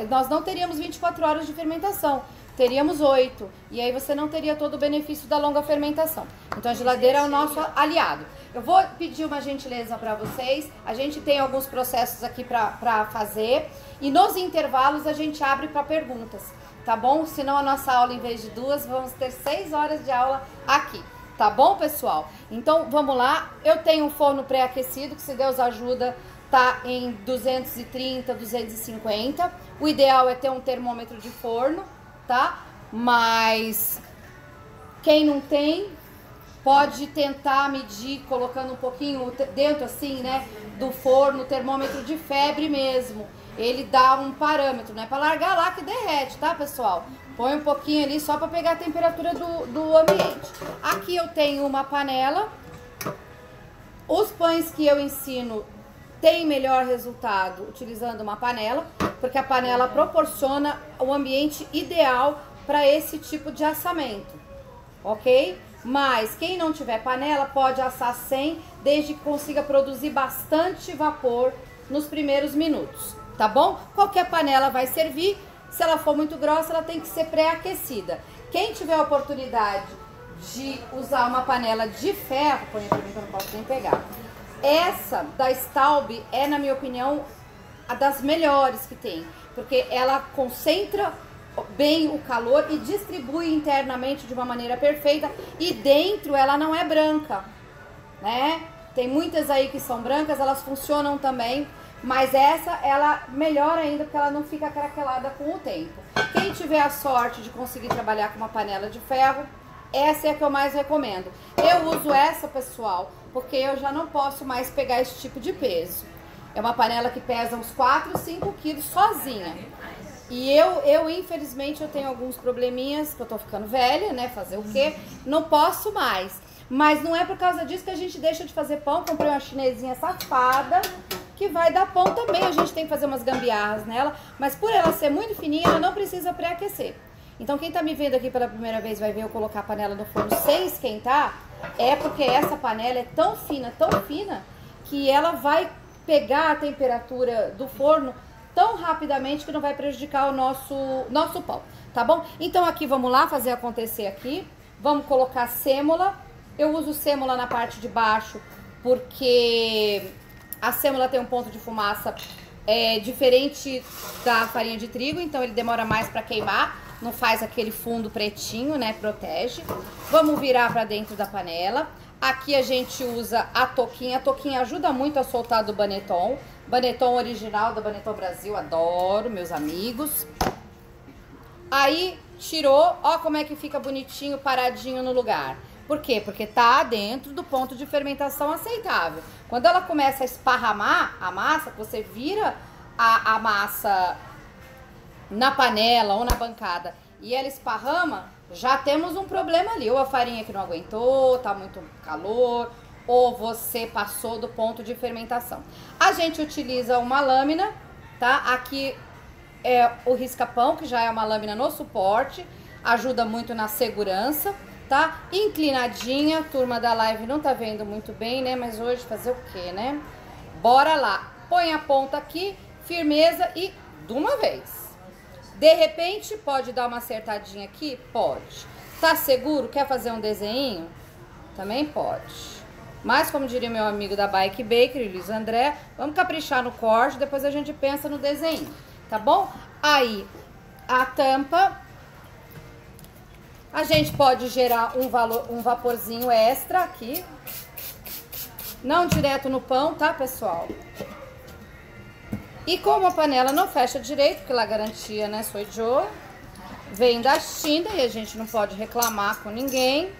nós não teríamos 24 horas de fermentação, teríamos 8. E aí você não teria todo o benefício da longa fermentação. Então a geladeira é o nosso aliado. Eu vou pedir uma gentileza para vocês. A gente tem alguns processos aqui para fazer. E nos intervalos a gente abre para perguntas, tá bom? Senão a nossa aula, em vez de 2, vamos ter 6 horas de aula aqui. Tá bom, pessoal? Então, vamos lá. Eu tenho um forno pré-aquecido, que se Deus ajuda, tá em 230, 250. O ideal é ter um termômetro de forno, tá? Mas quem não tem, pode tentar medir colocando um pouquinho dentro, assim, né, do forno, termômetro de febre mesmo. Ele dá um parâmetro, não é para largar lá que derrete, tá, pessoal? Põe um pouquinho ali só para pegar a temperatura do ambiente. Aqui eu tenho uma panela. Os pães que eu ensino têm melhor resultado utilizando uma panela, porque a panela proporciona o ambiente ideal para esse tipo de assamento, ok? Mas quem não tiver panela pode assar sem, desde que consiga produzir bastante vapor nos primeiros minutos, tá bom? Qualquer panela vai servir. Se ela for muito grossa, ela tem que ser pré-aquecida. Quem tiver a oportunidade de usar uma panela de ferro, põe pra mim que eu não posso nem pegar. Essa da Staub é, na minha opinião, a das melhores que tem, porque ela concentra bem o calor e distribui internamente de uma maneira perfeita, e dentro ela não é branca, né? Tem muitas aí que são brancas, elas funcionam também, mas essa, ela melhor ainda, porque ela não fica craquelada com o tempo. Quem tiver a sorte de conseguir trabalhar com uma panela de ferro, essa é a que eu mais recomendo. Eu uso essa, pessoal, porque eu já não posso mais pegar esse tipo de peso. É uma panela que pesa uns 4, 5 quilos sozinha. E eu infelizmente, eu tenho alguns probleminhas, que eu tô ficando velha, né? Fazer o quê? Não posso mais. Mas não é por causa disso que a gente deixa de fazer pão. Comprei uma chinesinha safada, que vai dar pão também. A gente tem que fazer umas gambiarras nela, mas por ela ser muito fininha, ela não precisa pré-aquecer. Então quem tá me vendo aqui pela primeira vez vai ver eu colocar a panela no forno sem esquentar, é porque essa panela é tão fina, que ela vai pegar a temperatura do forno tão rapidamente que não vai prejudicar o nosso pão, tá bom? Então aqui, vamos lá fazer acontecer aqui. Vamos colocar sêmola. Eu uso sêmola na parte de baixo porque a sêmola tem um ponto de fumaça diferente da farinha de trigo, então ele demora mais para queimar, não faz aquele fundo pretinho, né? Protege. Vamos virar para dentro da panela. Aqui a gente usa a toquinha. A toquinha ajuda muito a soltar do Baneton. Baneton original da Baneton Brasil, adoro, meus amigos. Aí tirou, ó como é que fica bonitinho, paradinho no lugar. Por quê? Porque tá dentro do ponto de fermentação aceitável. Quando ela começa a esparramar a massa, que você vira a massa na panela ou na bancada e ela esparrama, já temos um problema ali. Ou a farinha que não aguentou, tá muito calor, ou você passou do ponto de fermentação. A gente utiliza uma lâmina, tá? Aqui é o risca-pão, que já é uma lâmina no suporte, ajuda muito na segurança, tá? Inclinadinha, turma da live não tá vendo muito bem, né? Mas hoje fazer o quê, né? Bora lá. Põe a ponta aqui, firmeza e de uma vez. De repente, pode dar uma acertadinha aqui? Pode. Tá seguro? Quer fazer um desenho? Também pode. Mas, como diria meu amigo da Bike Bakery, Luiz André, vamos caprichar no corte, depois a gente pensa no desenho, tá bom? Aí, a tampa, a gente pode gerar um vaporzinho extra aqui, não direto no pão, tá, pessoal? E como a panela não fecha direito, porque lá garantia, né, sou eu, vem da China e a gente não pode reclamar com ninguém,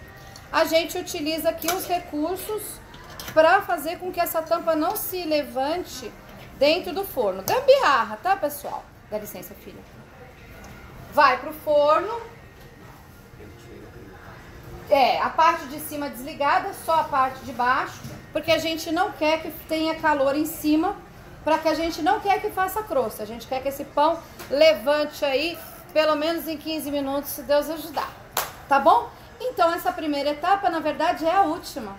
a gente utiliza aqui os recursos para fazer com que essa tampa não se levante dentro do forno. Gambiarra, tá, pessoal? Dá licença, filha. Vai pro forno. A parte de cima desligada, só a parte de baixo, porque a gente não quer que tenha calor em cima, para que a gente não quer que faça crosta. A gente quer que esse pão levante aí, pelo menos em 15 minutos, se Deus ajudar. Tá bom? Então, essa primeira etapa, na verdade, é a última,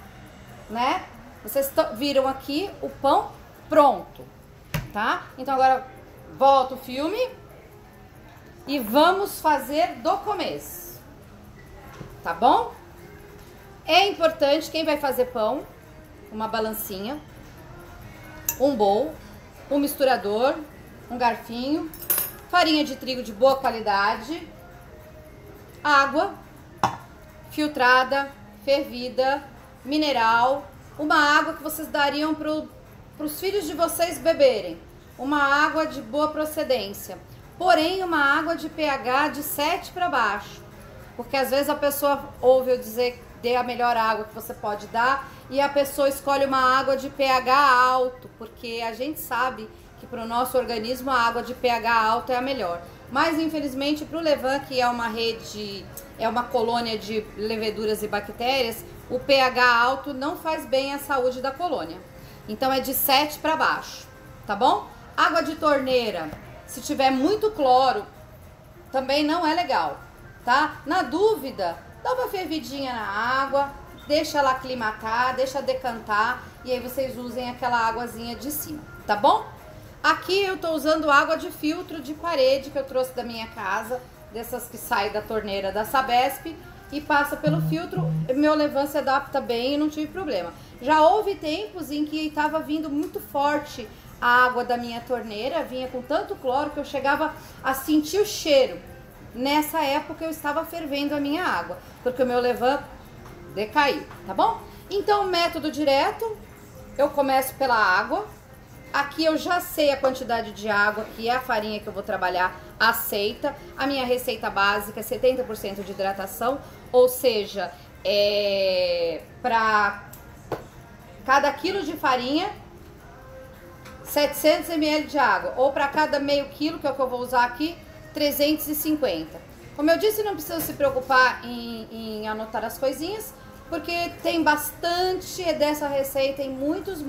né? Vocês viram aqui o pão pronto, tá? Então, agora, volta o filme e vamos fazer do começo, tá bom? É importante, quem vai fazer pão, uma balancinha, um bowl, um misturador, um garfinho, farinha de trigo de boa qualidade, água filtrada, fervida, mineral, uma água que vocês dariam para os filhos de vocês beberem, uma água de boa procedência, porém uma água de pH de 7 para baixo, porque às vezes a pessoa ouve eu dizer dê a melhor água que você pode dar e a pessoa escolhe uma água de pH alto, porque a gente sabe que para o nosso organismo a água de pH alto é a melhor. Mas infelizmente para o levain, que é uma rede, é uma colônia de leveduras e bactérias, o pH alto não faz bem à saúde da colônia. Então é de 7 para baixo, tá bom? Água de torneira, se tiver muito cloro, também não é legal, tá? Na dúvida, dá uma fervidinha na água, deixa ela aclimatar, deixa decantar e aí vocês usem aquela águazinha de cima, tá bom? Aqui eu tô usando água de filtro de parede que eu trouxe da minha casa, dessas que saem da torneira da Sabesp e passa pelo filtro. Meu levain se adapta bem e não tive problema. Já houve tempos em que estava vindo muito forte a água da minha torneira, vinha com tanto cloro que eu chegava a sentir o cheiro. Nessa época eu estava fervendo a minha água, porque o meu levain decaiu, tá bom? Então, método direto, eu começo pela água. Aqui eu já sei a quantidade de água, que é a farinha que eu vou trabalhar, aceita. A minha receita básica é 70% de hidratação, ou seja, para cada quilo de farinha, 700 ml de água. Ou para cada meio quilo, que é o que eu vou usar aqui, 350. Como eu disse, não precisa se preocupar em anotar as coisinhas, porque tem bastante dessa receita em muitos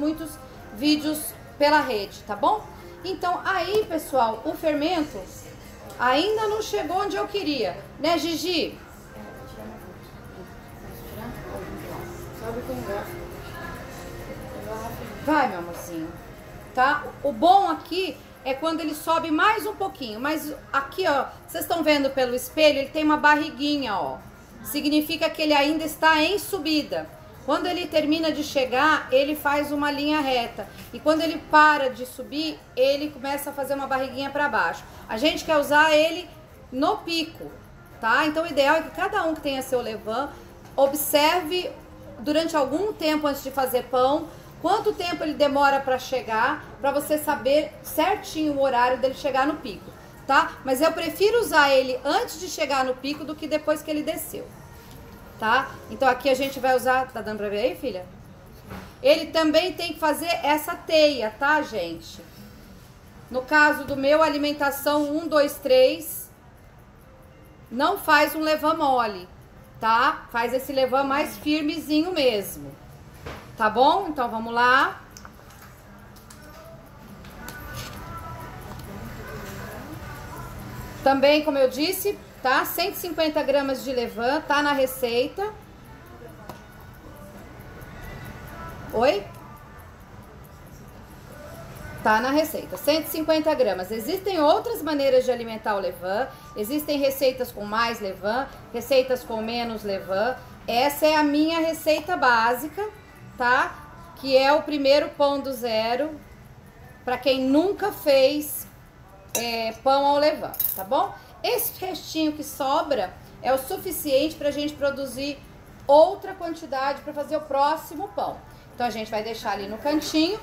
vídeos pela rede, tá bom? Então aí, pessoal, o fermento ainda não chegou onde eu queria, né, Gigi? Vai, meu amorzinho, tá? O bom aqui é quando ele sobe mais um pouquinho, mas aqui, ó, vocês estão vendo pelo espelho, ele tem uma barriguinha, ó. Significa que ele ainda está em subida. Quando ele termina de chegar, ele faz uma linha reta. E quando ele para de subir, ele começa a fazer uma barriguinha para baixo. A gente quer usar ele no pico, tá? Então o ideal é que cada um que tenha seu levain observe durante algum tempo antes de fazer pão, quanto tempo ele demora para chegar, para você saber certinho o horário dele chegar no pico, tá? Mas eu prefiro usar ele antes de chegar no pico do que depois que ele desceu. Tá? Então aqui a gente vai usar, tá dando pra ver aí, filha? Ele também tem que fazer essa teia, tá, gente? No caso do meu, alimentação 1, 2, 3, não faz um levain mole, tá? Faz esse levain mais firmezinho mesmo, tá bom? Então vamos lá. Também, como eu disse, tá? 150 gramas de levain, tá na receita. Oi? Tá na receita, 150 gramas. Existem outras maneiras de alimentar o levain. Existem receitas com mais levain, receitas com menos levain. Essa é a minha receita básica, tá? Que é o primeiro pão do zero, para quem nunca fez pão ao levain, tá bom? Esse restinho que sobra é o suficiente para a gente produzir outra quantidade para fazer o próximo pão. Então a gente vai deixar ali no cantinho.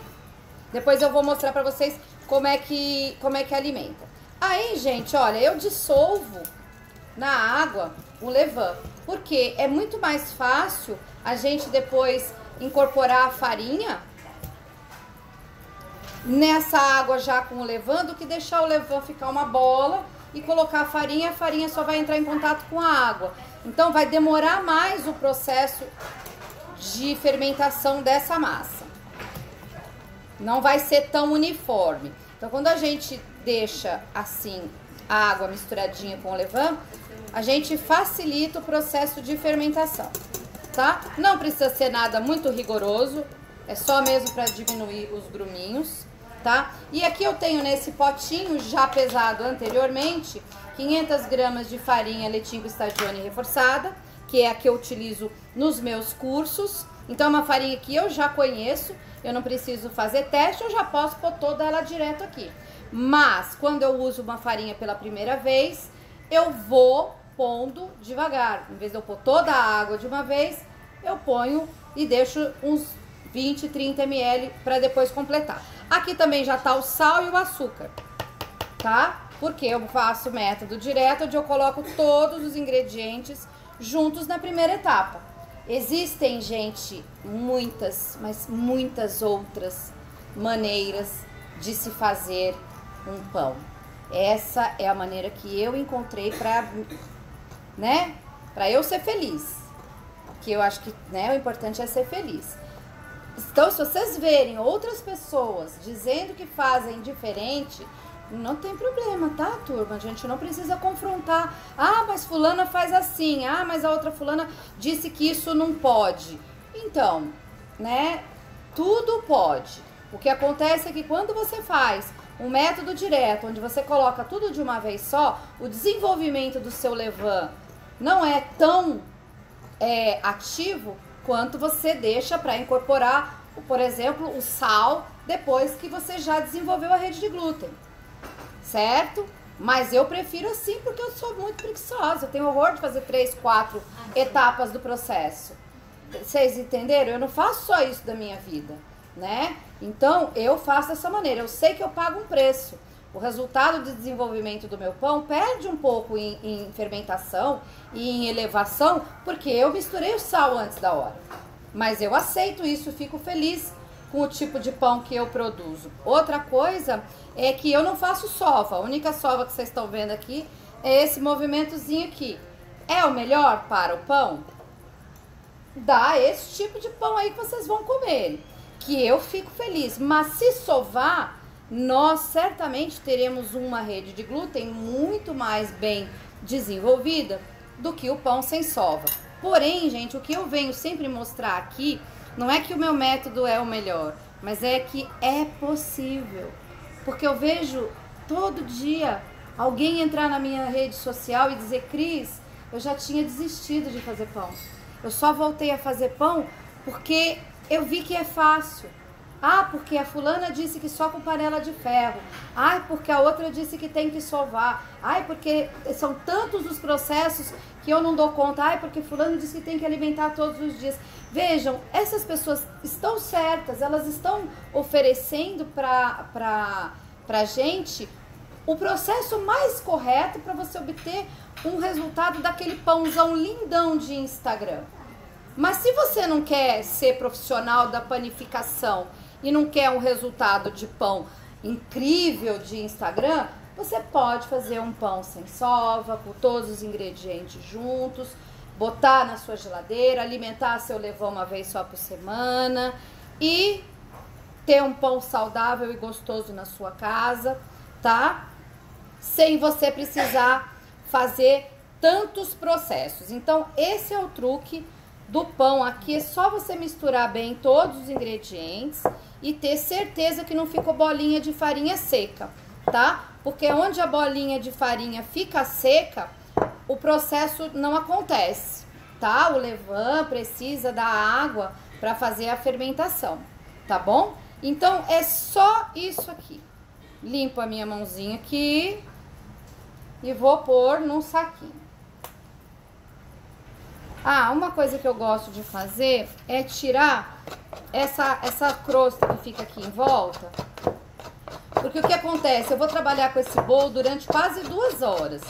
Depois eu vou mostrar para vocês como é que alimenta. Aí, gente, olha, eu dissolvo na água o levain, porque é muito mais fácil a gente depois incorporar a farinha nessa água já com o levain do que deixar o levain ficar uma bola e colocar a farinha só vai entrar em contato com a água. Então vai demorar mais o processo de fermentação dessa massa. Não vai ser tão uniforme. Então quando a gente deixa assim a água misturadinha com o levain, a gente facilita o processo de fermentação, tá? Não precisa ser nada muito rigoroso, é só mesmo para diminuir os gruminhos, tá? E aqui eu tenho nesse potinho já pesado anteriormente 500 gramas de farinha Letingo Stagione reforçada, que é a que eu utilizo nos meus cursos. Então é uma farinha que eu já conheço, eu não preciso fazer teste, eu já posso pôr toda ela direto aqui. Mas quando eu uso uma farinha pela primeira vez, eu vou pondo devagar. Em vez de eu pôr toda a água de uma vez, eu ponho e deixo uns 20, 30 ml para depois completar. Aqui também já tá o sal e o açúcar, tá? Porque eu faço método direto, onde eu coloco todos os ingredientes juntos na primeira etapa. Existem, gente, muitas, mas muitas outras maneiras de se fazer um pão. Essa é a maneira que eu encontrei para, né, para eu ser feliz. Que eu acho que, né, o importante é ser feliz. Então, se vocês verem outras pessoas dizendo que fazem diferente, não tem problema, tá, turma? A gente não precisa confrontar. Ah, mas fulana faz assim. Ah, mas a outra fulana disse que isso não pode. Então, né, tudo pode. O que acontece é que quando você faz um método direto, onde você coloca tudo de uma vez só, o desenvolvimento do seu levain não é tão ativo quanto você deixa para incorporar, por exemplo, o sal depois que você já desenvolveu a rede de glúten, certo? Mas eu prefiro assim porque eu sou muito preguiçosa, eu tenho horror de fazer 3, 4 etapas do processo. Vocês entenderam? Eu não faço só isso da minha vida, né? Então eu faço dessa maneira, eu sei que eu pago um preço. O resultado de desenvolvimento do meu pão perde um pouco em fermentação e em elevação, porque eu misturei o sal antes da hora. Mas eu aceito isso, fico feliz com o tipo de pão que eu produzo. Outra coisa é que eu não faço sova. A única sova que vocês estão vendo aqui é esse movimentozinho aqui. É o melhor para o pão? Dá esse tipo de pão aí que vocês vão comer, que eu fico feliz. Mas se sovar, nós certamente teremos uma rede de glúten muito mais bem desenvolvida do que o pão sem sova. Porém, gente, o que eu venho sempre mostrar aqui, não é que o meu método é o melhor, mas é que é possível. Porque eu vejo todo dia alguém entrar na minha rede social e dizer: Cris, eu já tinha desistido de fazer pão. Eu só voltei a fazer pão porque eu vi que é fácil. Ah, porque a fulana disse que só com panela de ferro. Ah, porque a outra disse que tem que sovar. Ah, porque são tantos os processos que eu não dou conta. Ah, porque fulano disse que tem que alimentar todos os dias. Vejam, essas pessoas estão certas, elas estão oferecendo pra gente o processo mais correto para você obter um resultado daquele pãozão lindão de Instagram. Mas se você não quer ser profissional da panificação e não quer um resultado de pão incrível de Instagram, você pode fazer um pão sem sova, com todos os ingredientes juntos, botar na sua geladeira, alimentar seu levain uma vez só por semana e ter um pão saudável e gostoso na sua casa, tá? Sem você precisar fazer tantos processos. Então, esse é o truque do pão aqui. É só você misturar bem todos os ingredientes e ter certeza que não ficou bolinha de farinha seca, tá? Porque onde a bolinha de farinha fica seca, o processo não acontece, tá? O levain precisa da água para fazer a fermentação, tá bom? Então, é só isso aqui. Limpo a minha mãozinha aqui e vou pôr num saquinho. Ah, uma coisa que eu gosto de fazer é tirar essa crosta que fica aqui em volta. Porque o que acontece? Eu vou trabalhar com esse bolo durante quase 2 horas,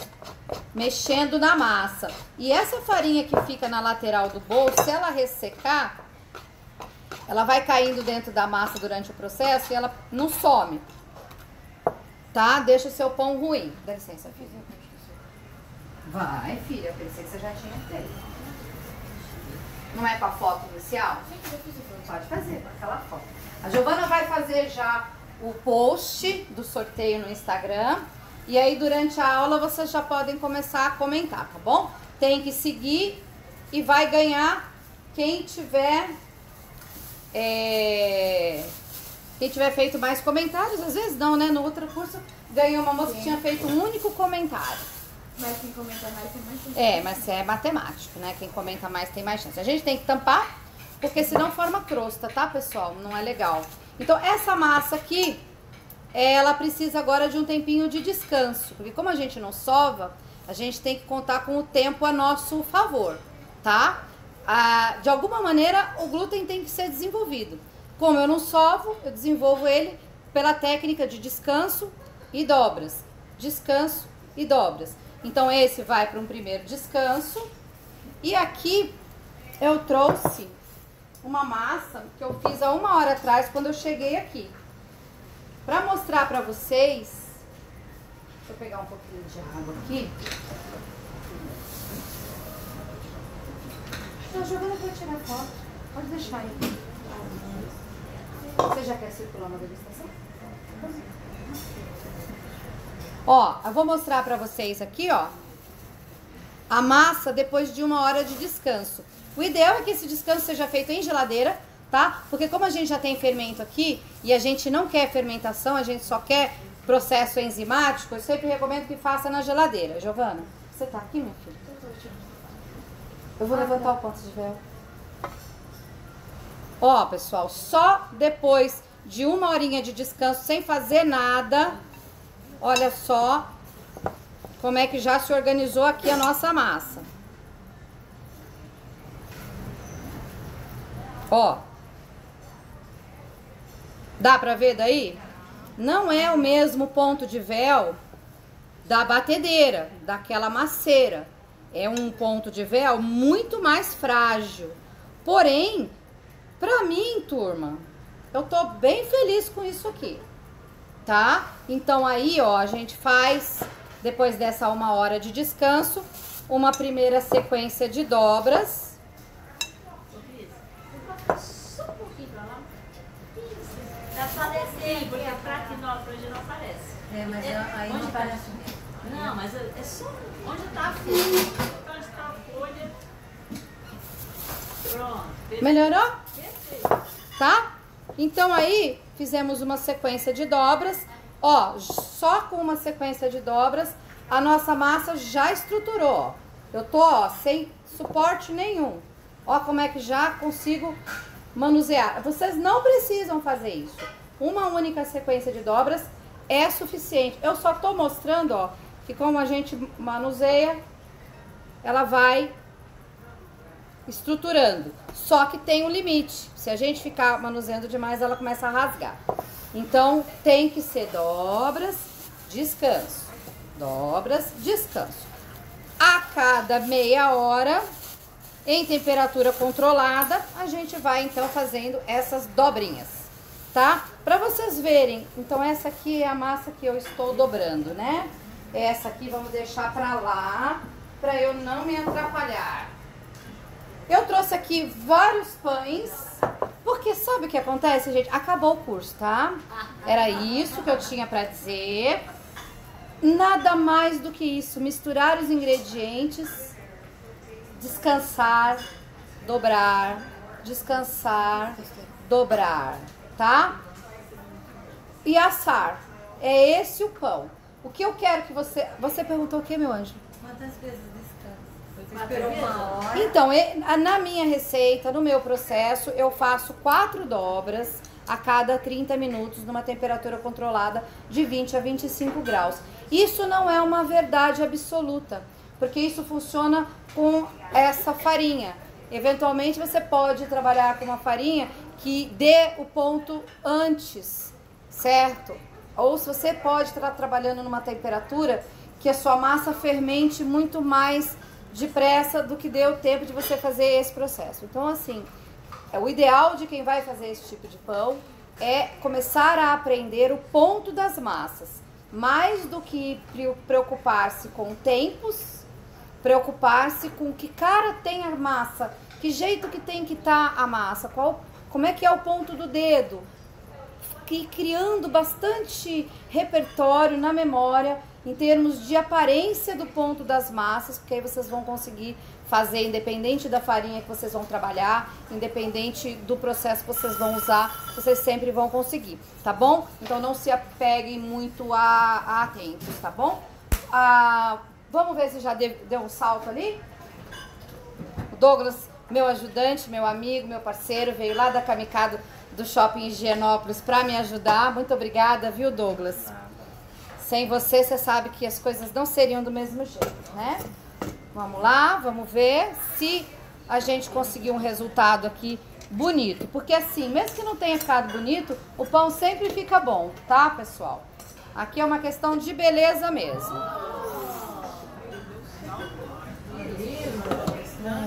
mexendo na massa. E essa farinha que fica na lateral do bolo, se ela ressecar, ela vai caindo dentro da massa durante o processo e ela não some, tá? Deixa o seu pão ruim. Dá licença, filha. Vai, filha, eu pensei que você já tinha feito. Não é pra foto inicial? Pode fazer, com aquela foto. A Giovana vai fazer já o post do sorteio no Instagram. E aí, durante a aula, vocês já podem começar a comentar, tá bom? Tem que seguir e vai ganhar quem tiver feito mais comentários. Às vezes não, né? No outro curso, ganhou uma moça que tinha feito um único comentário. Mas quem comenta mais tem mais chance. Mas é matemático, né? Quem comenta mais tem mais chance. A gente tem que tampar, porque senão forma crosta, tá, pessoal? Não é legal. Então, essa massa aqui, ela precisa agora de um tempinho de descanso. Porque como a gente não sova, a gente tem que contar com o tempo a nosso favor, tá? De alguma maneira, o glúten tem que ser desenvolvido. Como eu não sovo, eu desenvolvo ele pela técnica de descanso e dobras. Descanso e dobras. Então, esse vai para um primeiro descanso. E aqui eu trouxe uma massa que eu fiz há 1 hora atrás, quando eu cheguei aqui. Para mostrar para vocês... Deixa eu pegar um pouquinho de água aqui. Não, jogando para tirar foto. Pode deixar aí. Você já quer circular uma degustação? Ó, eu vou mostrar pra vocês aqui, ó, a massa depois de 1 hora de descanso. O ideal é que esse descanso seja feito em geladeira, tá? Porque como a gente já tem fermento aqui e a gente não quer fermentação, a gente só quer processo enzimático, eu sempre recomendo que faça na geladeira. Giovana, você tá aqui, minha filha? Eu vou levantar o ponto de véu. Ó, pessoal, só depois de 1 horinha de descanso, sem fazer nada... Olha só como é que já se organizou aqui a nossa massa. Ó. Dá pra ver daí? Não é o mesmo ponto de véu da batedeira, daquela masseira. É um ponto de véu muito mais frágil. Porém, pra mim, turma, eu tô bem feliz com isso aqui. Tá? Então aí, ó, a gente faz, depois dessa 1 hora de descanso, uma primeira sequência de dobras. Só um pouquinho pra lá. Dá pra descer, porque a pratinópolis hoje não aparece. Mas aí não aparece. Não, mas é só onde tá a folha. Onde tá a folha. Pronto. Melhorou? Perfeito. Tá? Então aí, fizemos uma sequência de dobras. Ó, só com uma sequência de dobras, a nossa massa já estruturou, ó. Eu tô, ó, sem suporte nenhum. Ó como é que já consigo manusear. Vocês não precisam fazer isso. Uma única sequência de dobras é suficiente. Eu só tô mostrando, ó, que como a gente manuseia, ela vai estruturando. Só que tem um limite. Se a gente ficar manuseando demais, ela começa a rasgar. Então, tem que ser dobras, descanso. Dobras, descanso. A cada meia hora, em temperatura controlada, a gente vai, então, fazendo essas dobrinhas, tá? Pra vocês verem. Então, essa aqui é a massa que eu estou dobrando, né? Essa aqui vamos deixar pra lá, pra eu não me atrapalhar. Eu trouxe aqui vários pães, porque sabe o que acontece, gente? Acabou o curso, tá? Era isso que eu tinha pra dizer. Nada mais do que isso. Misturar os ingredientes, descansar, dobrar, descansar, dobrar, tá? E assar. É esse o pão. O que eu quero que você... Você perguntou o que, meu anjo? Quantas vezes descansa? Você esperou 1 hora. Então, na minha receita, no meu processo, eu faço 4 dobras a cada 30 minutos numa temperatura controlada de 20 a 25 graus. Isso não é uma verdade absoluta, porque isso funciona com essa farinha. Eventualmente, você pode trabalhar com uma farinha que dê o ponto antes, certo? Ou se você pode estar trabalhando numa temperatura que a sua massa fermente muito mais depressa do que deu tempo de você fazer esse processo. Então, assim, o ideal de quem vai fazer esse tipo de pão é começar a aprender o ponto das massas. Mais do que preocupar-se com tempos, preocupar-se com que cara tem a massa, que jeito que tem que estar a massa, como é que é o ponto do dedo. E criando bastante repertório na memória em termos de aparência do ponto das massas, porque aí vocês vão conseguir fazer, independente da farinha que vocês vão trabalhar, independente do processo que vocês vão usar, vocês sempre vão conseguir, tá bom? Então não se apeguem muito a tempos, tá bom? Vamos ver se já deu um salto ali? O Douglas, meu ajudante, meu amigo, meu parceiro, veio lá da Kamikado do Shopping Higienópolis para me ajudar. Muito obrigada, viu, Douglas? Sem você, você sabe que as coisas não seriam do mesmo jeito, né? Vamos lá, vamos ver se a gente conseguiu um resultado aqui bonito. Porque assim, mesmo que não tenha ficado bonito, o pão sempre fica bom, tá, pessoal? Aqui é uma questão de beleza mesmo.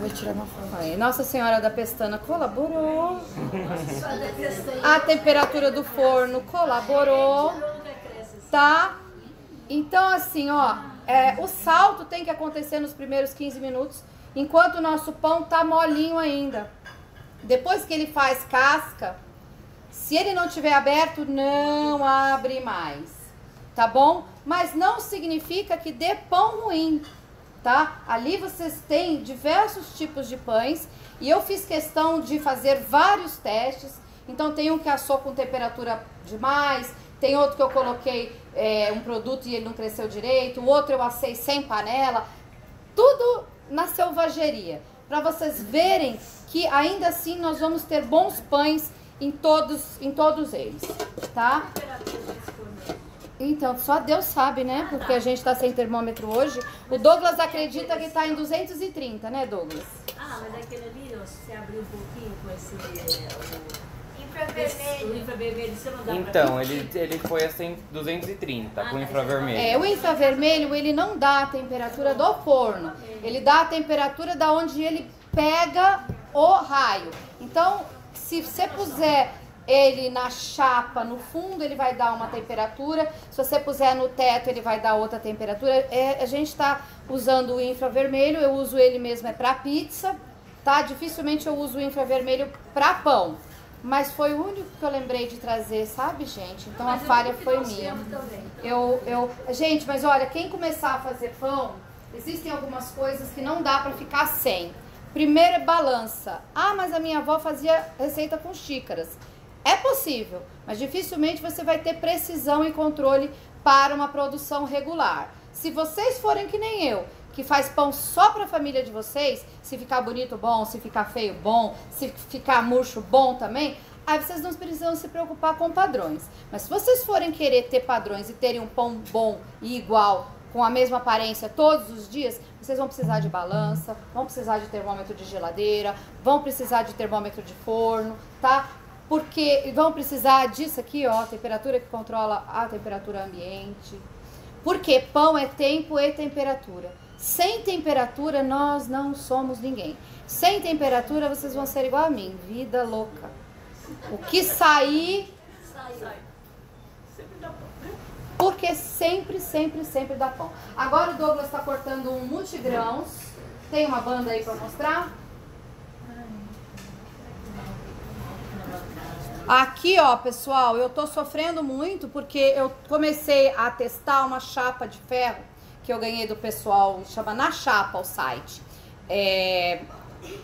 Vou tirar uma foto aí. Nossa Senhora da Pestana colaborou. A temperatura do forno colaborou. Tá? Então, assim, ó, o salto tem que acontecer nos primeiros 15 minutos, enquanto o nosso pão tá molinho ainda. Depois que ele faz casca, se ele não tiver aberto, não abre mais, tá bom? Mas não significa que dê pão ruim, tá? Ali vocês têm diversos tipos de pães e eu fiz questão de fazer vários testes. Então tem um que assou com temperatura demais, tem outro que eu coloquei um produto e ele não cresceu direito, o outro eu assei sem panela, tudo na selvageria, para vocês verem que ainda assim nós vamos ter bons pães em todos eles, tá? Então, só Deus sabe, né? Porque a gente tá sem termômetro hoje. O Douglas acredita que tá em 230, né, Douglas? Ah, mas aquele ali, ó, se você abrir um pouquinho com esse... Infravermelho. O infravermelho, você não dá então, pra ele foi assim 230 com infravermelho. O infravermelho, ele não dá a temperatura do forno. Ele dá a temperatura da onde ele pega o raio. Então, se você puser ele na chapa, no fundo, ele vai dar uma temperatura. Se você puser no teto, ele vai dar outra temperatura. A gente está usando o infravermelho, eu uso ele mesmo para pizza, tá? Dificilmente eu uso o infravermelho para pão. Mas foi o único que eu lembrei de trazer, sabe, gente? Então a falha foi minha. Gente, mas olha, quem começar a fazer pão, existem algumas coisas que não dá para ficar sem. Primeiro é balança. Ah, mas a minha avó fazia receita com xícaras. É possível, mas dificilmente você vai ter precisão e controle para uma produção regular. Se vocês forem que nem eu, que faz pão só para a família de vocês, se ficar bonito, bom, se ficar feio, bom, se ficar murcho, bom também, aí vocês não precisam se preocupar com padrões. Mas se vocês forem querer ter padrões e terem um pão bom e igual, com a mesma aparência todos os dias, vocês vão precisar de balança, vão precisar de termômetro de geladeira, vão precisar de termômetro de forno, tá? Porque vão precisar disso aqui, ó, temperatura que controla a temperatura ambiente. Porque pão é tempo e temperatura. Sem temperatura, nós não somos ninguém. Sem temperatura, vocês vão ser igual a mim. Vida louca. O que sair... Sai. Porque sempre dá pão. Agora o Douglas está cortando um multigrãos. Tem uma banda aí para mostrar? Aqui, ó, pessoal, eu tô sofrendo muito porque eu comecei a testar uma chapa de ferro que eu ganhei do pessoal, chama Na Chapa o site,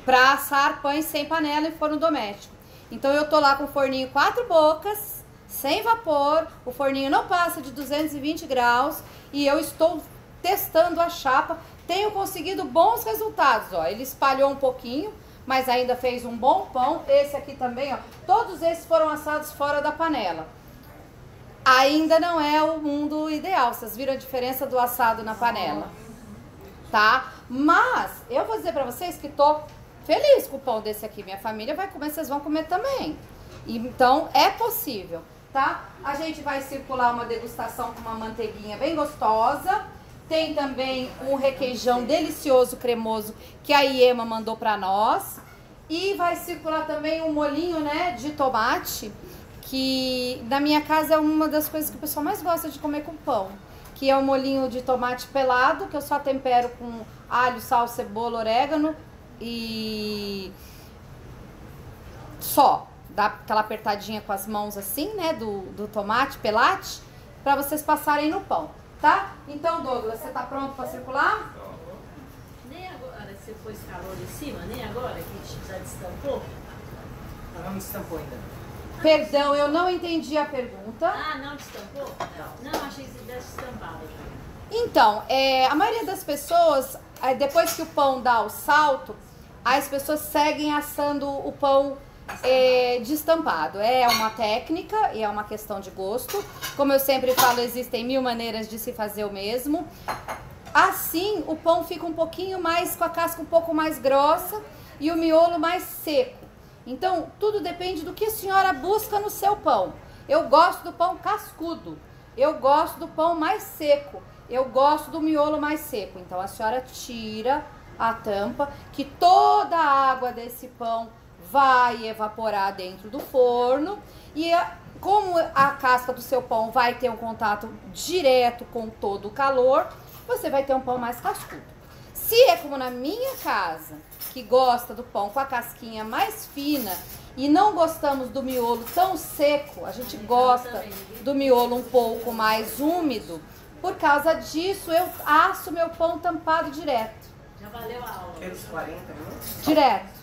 para assar pães sem panela e forno doméstico. Então eu tô lá com o forninho 4 bocas, sem vapor, o forninho não passa de 220 graus e eu estou testando a chapa, tenho conseguido bons resultados, ó, ele espalhou um pouquinho, mas ainda fez um bom pão. Esse aqui também, ó, todos esses foram assados fora da panela. Ainda não é o mundo ideal, vocês viram a diferença do assado na panela, tá? Mas eu vou dizer pra vocês que tô feliz com o pão desse aqui, minha família vai comer, vocês vão comer também. Então é possível, tá? A gente vai circular uma degustação com uma manteiguinha bem gostosa. Tem também um requeijão delicioso, cremoso, que a Iema mandou pra nós. E vai circular também um molhinho, né, de tomate, que na minha casa é uma das coisas que o pessoal mais gosta de comer com pão. Que é um molhinho de tomate pelado, que eu só tempero com alho, sal, cebola, orégano e só. Dá aquela apertadinha com as mãos assim, né, do tomate, pelate, pra vocês passarem no pão, tá? Então, Douglas, você tá pronto pra circular? Nem agora, você pôs calor em cima, nem agora que a gente já destampou? Não estampou ainda. Perdão, eu não entendi a pergunta. Ah, não destampou? Não, achei que você tivesse estampado. Então, a maioria das pessoas, depois que o pão dá o salto, as pessoas seguem assando o pão destampado. É uma técnica e é uma questão de gosto. Como eu sempre falo, existem 1000 maneiras de se fazer o mesmo. Assim, o pão fica um pouquinho mais, com a casca um pouco mais grossa e o miolo mais seco. Então, tudo depende do que a senhora busca no seu pão. Eu gosto do pão cascudo, eu gosto do pão mais seco, eu gosto do miolo mais seco. Então, a senhora tira a tampa, que toda a água desse pão vai evaporar dentro do forno. E como a casca do seu pão vai ter um contato direto com todo o calor, você vai ter um pão mais cascudo. Se é como na minha casa, que gosta do pão com a casquinha mais fina e não gostamos do miolo tão seco, a gente gosta do miolo um pouco mais úmido, por causa disso eu asso meu pão tampado direto. Já valeu a aula. Pelos 40 minutos? Direto.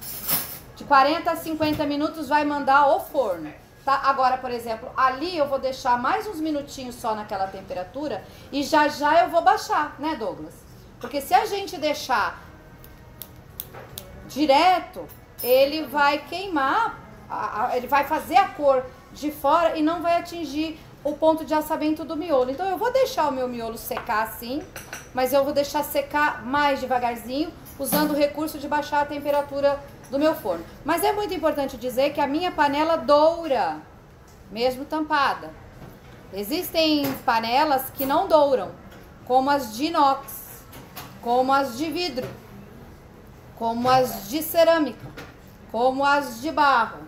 De 40 a 50 minutos vai mandar ao forno. Tá? Agora, por exemplo, ali eu vou deixar mais uns minutinhos só naquela temperatura e já já eu vou baixar, né, Douglas? Porque se a gente deixar direto, ele vai queimar, ele vai fazer a cor de fora e não vai atingir o ponto de assamento do miolo. Então eu vou deixar o meu miolo secar assim, mas eu vou deixar secar mais devagarzinho, usando o recurso de baixar a temperatura do meu forno. Mas é muito importante dizer que a minha panela doura, mesmo tampada. Existem panelas que não douram, como as de inox, como as de vidro, como as de cerâmica, como as de barro,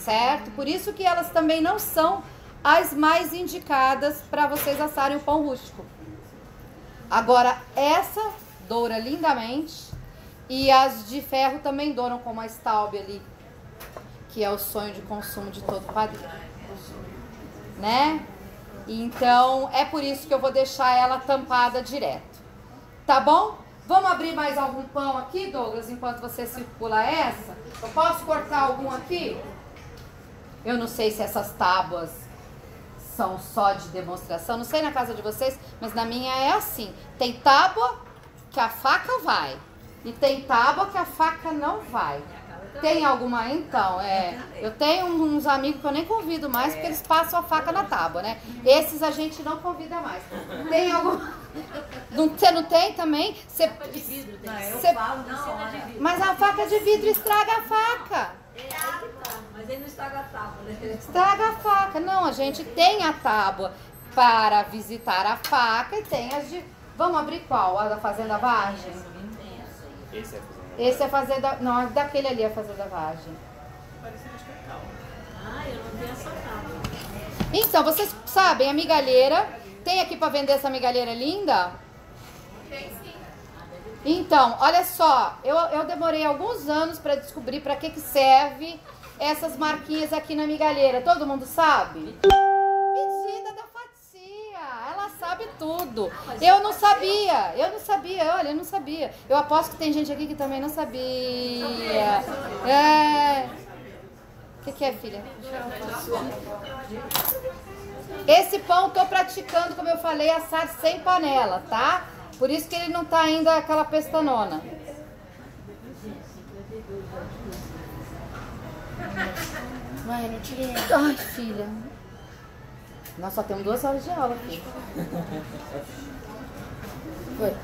certo? Por isso que elas também não são as mais indicadas para vocês assarem o pão rústico. Agora, essa doura lindamente e as de ferro também douram, como a Staub ali, que é o sonho de consumo de todo padeiro, né? Então, é por isso que eu vou deixar ela tampada direto. Tá bom? Vamos abrir mais algum pão aqui, Douglas, enquanto você circula essa? Eu posso cortar algum aqui? Eu não sei se essas tábuas são só de demonstração, não sei na casa de vocês, mas na minha é assim. Tem tábua que a faca vai e tem tábua que a faca não vai. Tem alguma? Então, eu tenho uns amigos que eu nem convido mais porque eles passam a faca na tábua, né? Esses a gente não convida mais. Tem alguma? Você não tem também? Você... Mas a faca de vidro estraga a faca. Mas ele não estraga a tábua, né? Estraga a faca. Não, a gente tem a tábua para visitar a faca e tem as de... Vamos abrir qual? A da Fazenda Vargem? Esse é a Fazenda. Esse é Fazenda... Não, daquele ali é a Fazenda Vargem. Ah, eu não tenho essa tábua. Então, vocês sabem, a migalheira... Tem aqui para vender essa migalheira linda? Tem sim. Então, olha só, eu demorei alguns anos para descobrir para que serve essas marquinhas aqui na migalheira. Todo mundo sabe? Medida da Fatia, ela sabe tudo. Eu não sabia, olha, eu não sabia. Eu aposto que tem gente aqui que também não sabia. O que é, filha? Esse pão tô praticando, como eu falei, assar sem panela, tá? Por isso que ele não tá ainda aquela pestanona. Mãe, não tirei. Ai, filha. Nós só temos 2 horas de aula aqui. Foi.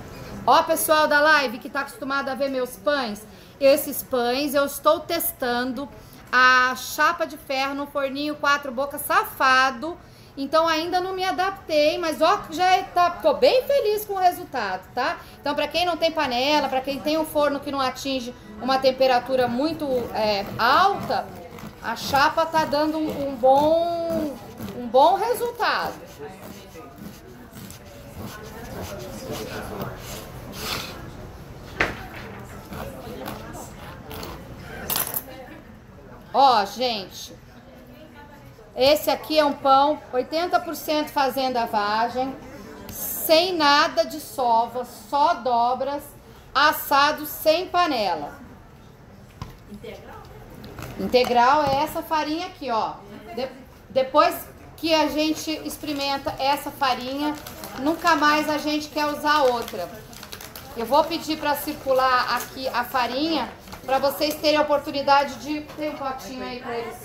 Ó, pessoal da live que tá acostumado a ver meus pães. Esses pães eu estou testando a chapa de ferro no forninho 4 bocas safado. Então ainda não me adaptei, mas ó, tô bem feliz com o resultado, tá? Então para quem não tem panela, para quem tem um forno que não atinge uma temperatura muito alta, a chapa tá dando um bom resultado. Ó, gente, esse aqui é um pão 80% fazenda vagem, sem nada de sova, só dobras, assado sem panela. Integral? Integral é essa farinha aqui, ó. Depois que a gente experimenta essa farinha, nunca mais a gente quer usar outra. Eu vou pedir para circular aqui a farinha, para vocês terem a oportunidade de... Tem um potinho aí para eles.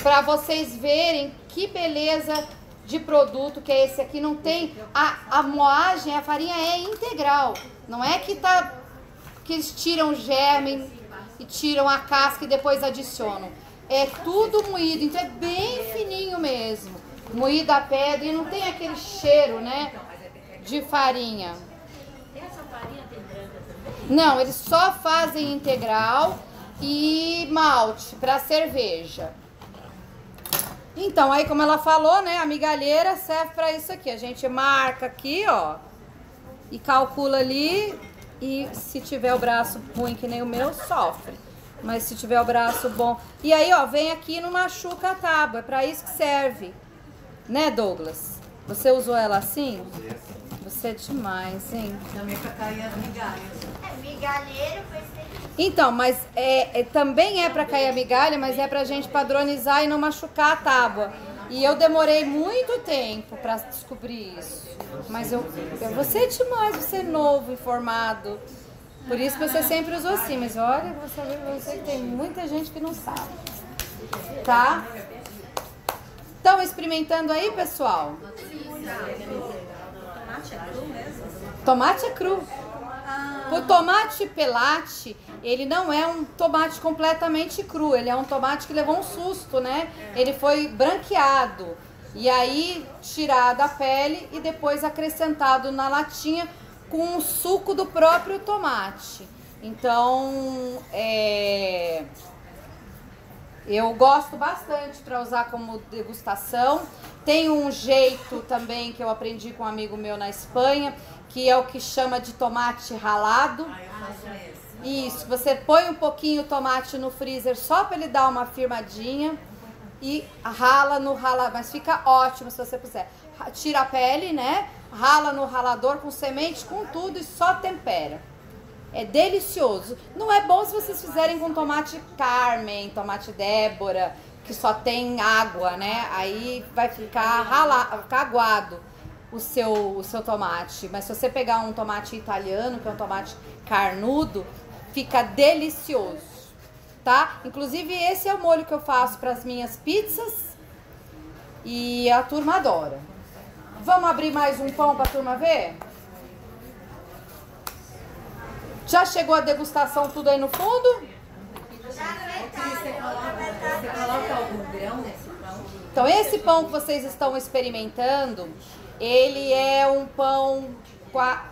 Para vocês verem que beleza de produto que é esse aqui. Não tem... A moagem, a farinha é integral. Não é que eles tiram o germe e tiram a casca e depois adicionam. É tudo moído, então é bem fininho mesmo. Moído a pedra e não tem aquele cheiro, né, de farinha. Essa farinha tem branca também? Não, eles só fazem integral e malte para cerveja. Então, aí como ela falou, né, a migalheira serve para isso aqui. A gente marca aqui, ó, e calcula ali. E se tiver o braço ruim que nem o meu, sofre. Mas se tiver o braço bom... E aí, ó, vem aqui e não machuca a tábua. É pra isso que serve. Né, Douglas? Você usou ela assim? Você é demais, hein? Também pra cair as migalhas. Migalheiro foi Então, mas também é pra cair a migalha, mas é pra gente padronizar e não machucar a tábua. E eu demorei muito tempo pra descobrir isso. Mas você é demais, você é novo, informado. Por isso que você sempre usou assim. Mas olha, você tem muita gente que não sabe. Tá? Estão experimentando aí, pessoal? Tomate é cru mesmo? Tomate é cru. O tomate pelate, ele não é um tomate completamente cru. Ele é um tomate que levou um susto, né? Ele foi branqueado. E aí, tirado a pele e depois acrescentado na latinha com o suco do próprio tomate. Então, eu gosto bastante para usar como degustação. Tem um jeito também que eu aprendi com um amigo meu na Espanha, que é o que chama de tomate ralado. Isso, você põe um pouquinho o tomate no freezer só para ele dar uma firmadinha e rala no ralador, mas fica ótimo se você puser. Tira a pele, né? Rala no ralador com semente, com tudo e só tempera. É delicioso. Não é bom se vocês fizerem com tomate Carmen, tomate Débora, que só tem água, né? Aí vai ficar ficar aguado o seu tomate. Mas se você pegar um tomate italiano, que é um tomate carnudo, fica delicioso, tá? Inclusive esse é o molho que eu faço para as minhas pizzas e a turma adora. Vamos abrir mais um pão para a turma ver? Já chegou a degustação tudo aí no fundo? Você coloca algum grão nesse pão? Então esse pão que vocês estão experimentando, ele é um pão com a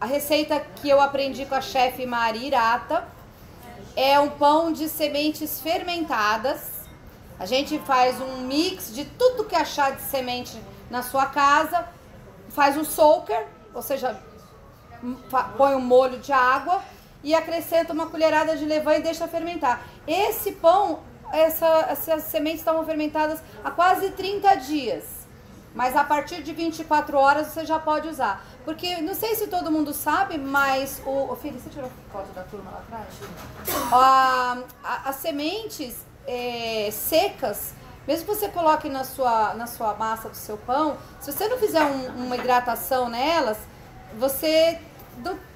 receita que eu aprendi com a chefe Mari Irata. É um pão de sementes fermentadas. A gente faz um mix de tudo que achar de semente na sua casa. Faz um soaker, ou seja, põe um molho de água e acrescenta uma colherada de levain e deixa fermentar. Esse pão, essas sementes estavam fermentadas há quase 30 dias. Mas a partir de 24 horas você já pode usar. Porque, não sei se todo mundo sabe, mas... Filho, você tirou foto da turma lá atrás? As sementes secas, mesmo que você coloque na sua massa do seu pão, se você não fizer uma hidratação nelas,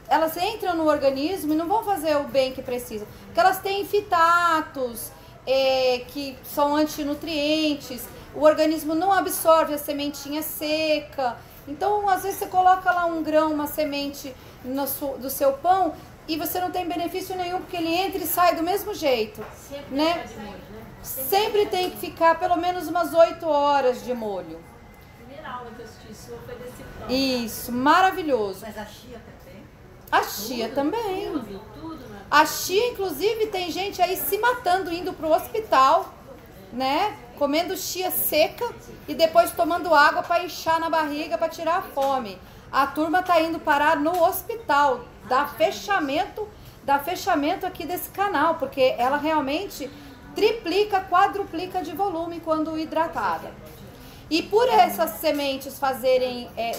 elas entram no organismo e não vão fazer o bem que precisam. Porque elas têm fitatos, que são antinutrientes. O organismo não absorve a sementinha seca. Então, às vezes você coloca lá um grão, uma semente do seu pão, e você não tem benefício nenhum, porque ele entra e sai do mesmo jeito, né? Sempre tem que ficar pelo menos umas 8 horas de molho. Primeira aula que eu assisti sua foi desse pão. Isso, maravilhoso. Mas a chia também? A chia também. Viu tudo, né? A chia, inclusive, tem gente aí se matando, indo pro hospital, né? Comendo chia seca e depois tomando água para inchar na barriga, para tirar a fome. A turma tá indo parar no hospital, dá fechamento aqui desse canal, porque ela realmente triplica, quadruplica de volume quando hidratada. E por essas sementes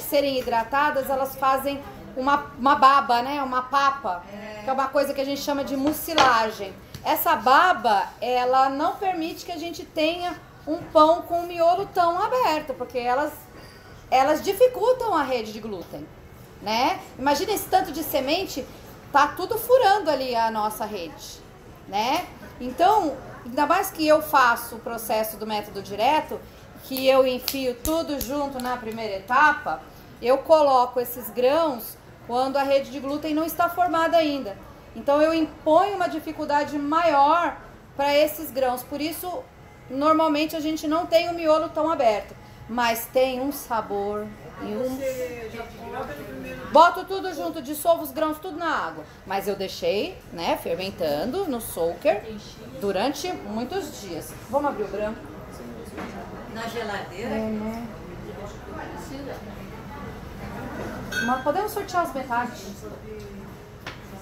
serem hidratadas, elas fazem uma baba, né? Uma papa, que é uma coisa que a gente chama de mucilagem. Essa baba, ela não permite que a gente tenha um pão com o miolo tão aberto, porque elas dificultam a rede de glúten, né? Imagina esse tanto de semente, tá tudo furando ali a nossa rede, né? Então, ainda mais que eu faço o processo do método direto, que eu enfio tudo junto na primeira etapa, eu coloco esses grãos quando a rede de glúten não está formada ainda. Então eu imponho uma dificuldade maior para esses grãos. Por isso, normalmente a gente não tem o miolo tão aberto, mas tem um sabor e boto tudo junto, dissolvo os grãos tudo na água. Mas eu deixei, né, fermentando no soaker durante muitos dias. Vamos abrir o branco? Na geladeira? Né? Mas podemos sortear as metades.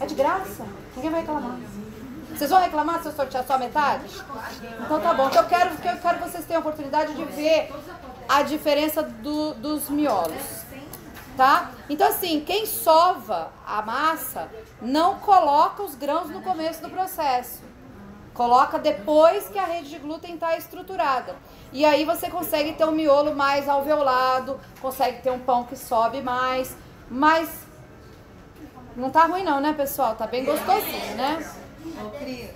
É de graça? Ninguém vai reclamar. Vocês vão reclamar se eu sortear só a metade? Então tá bom. Eu quero que vocês tenham a oportunidade de ver a diferença dos miolos. Tá? Então assim, quem sova a massa não coloca os grãos no começo do processo. Coloca depois que a rede de glúten está estruturada. E aí você consegue ter um miolo mais alveolado, consegue ter um pão que sobe mais. Mas não tá ruim não, né, pessoal? Tá bem gostosinho, né? Ô, Cris,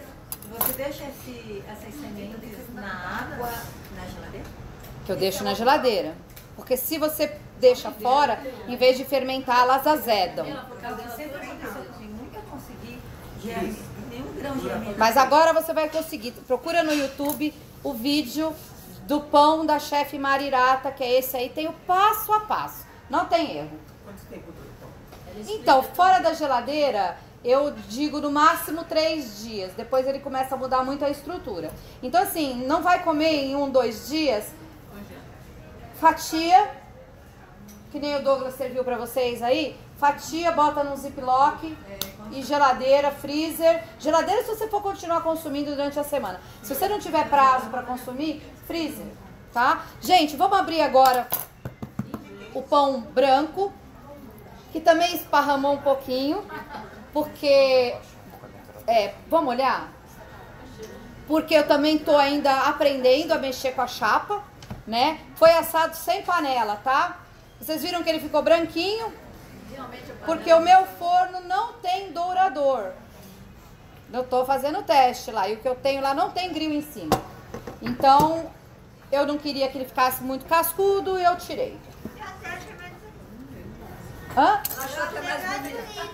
você deixa essas sementes na água, na geladeira? Que eu deixo na geladeira. Porque se você deixa fora, em vez de fermentar, elas azedam. Eu sempre fiz isso, eu nunca consegui nenhum grão de germinal. Mas agora você vai conseguir. Procura no YouTube o vídeo do pão da chefe Marirata, que é esse aí, tem o passo a passo. Não tem erro. Quanto tempo dura o pão? Então, fora da geladeira, eu digo no máximo 3 dias. Depois ele começa a mudar muito a estrutura. Então, assim, não vai comer em 1, 2 dias. Fatia, que nem o Douglas serviu pra vocês aí. Fatia, bota no ziplock. E geladeira, freezer. Geladeira se você for continuar consumindo durante a semana. Se você não tiver prazo pra consumir, freezer, tá? Gente, vamos abrir agora o pão branco, que também esparramou um pouquinho, porque... vamos olhar? Porque eu também tô ainda aprendendo a mexer com a chapa, né? Foi assado sem panela, tá? Vocês viram que ele ficou branquinho? Porque o meu forno não tem dourador. Eu tô fazendo teste lá, e o que eu tenho lá não tem grill em cima. Então, eu não queria que ele ficasse muito cascudo e eu tirei. Hã?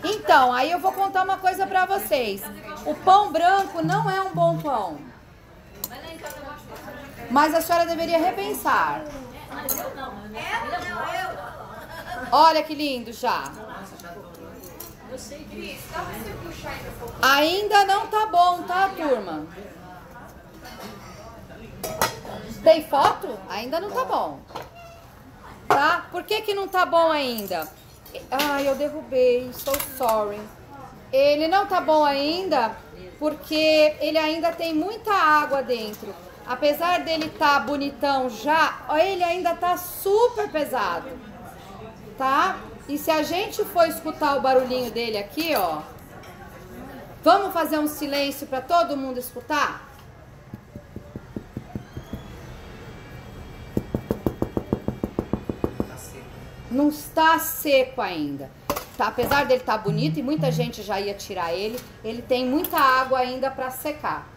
Então, aí eu vou contar uma coisa pra vocês. O pão branco não é um bom pão. Mas a senhora deveria repensar. Olha que lindo já. Ainda não tá bom, tá, turma? Tem foto? Ainda não tá bom. Tá? Por que que não tá bom ainda? Ai, eu derrubei, so sorry. Ele não tá bom ainda porque ele ainda tem muita água dentro. Apesar dele tá bonitão já, ele ainda tá super pesado. Tá? E se a gente for escutar o barulhinho dele aqui, ó. Vamos fazer um silêncio para todo mundo escutar? Não está seco ainda. Tá? Apesar dele estar bonito e muita gente já ia tirar ele, ele tem muita água ainda para secar.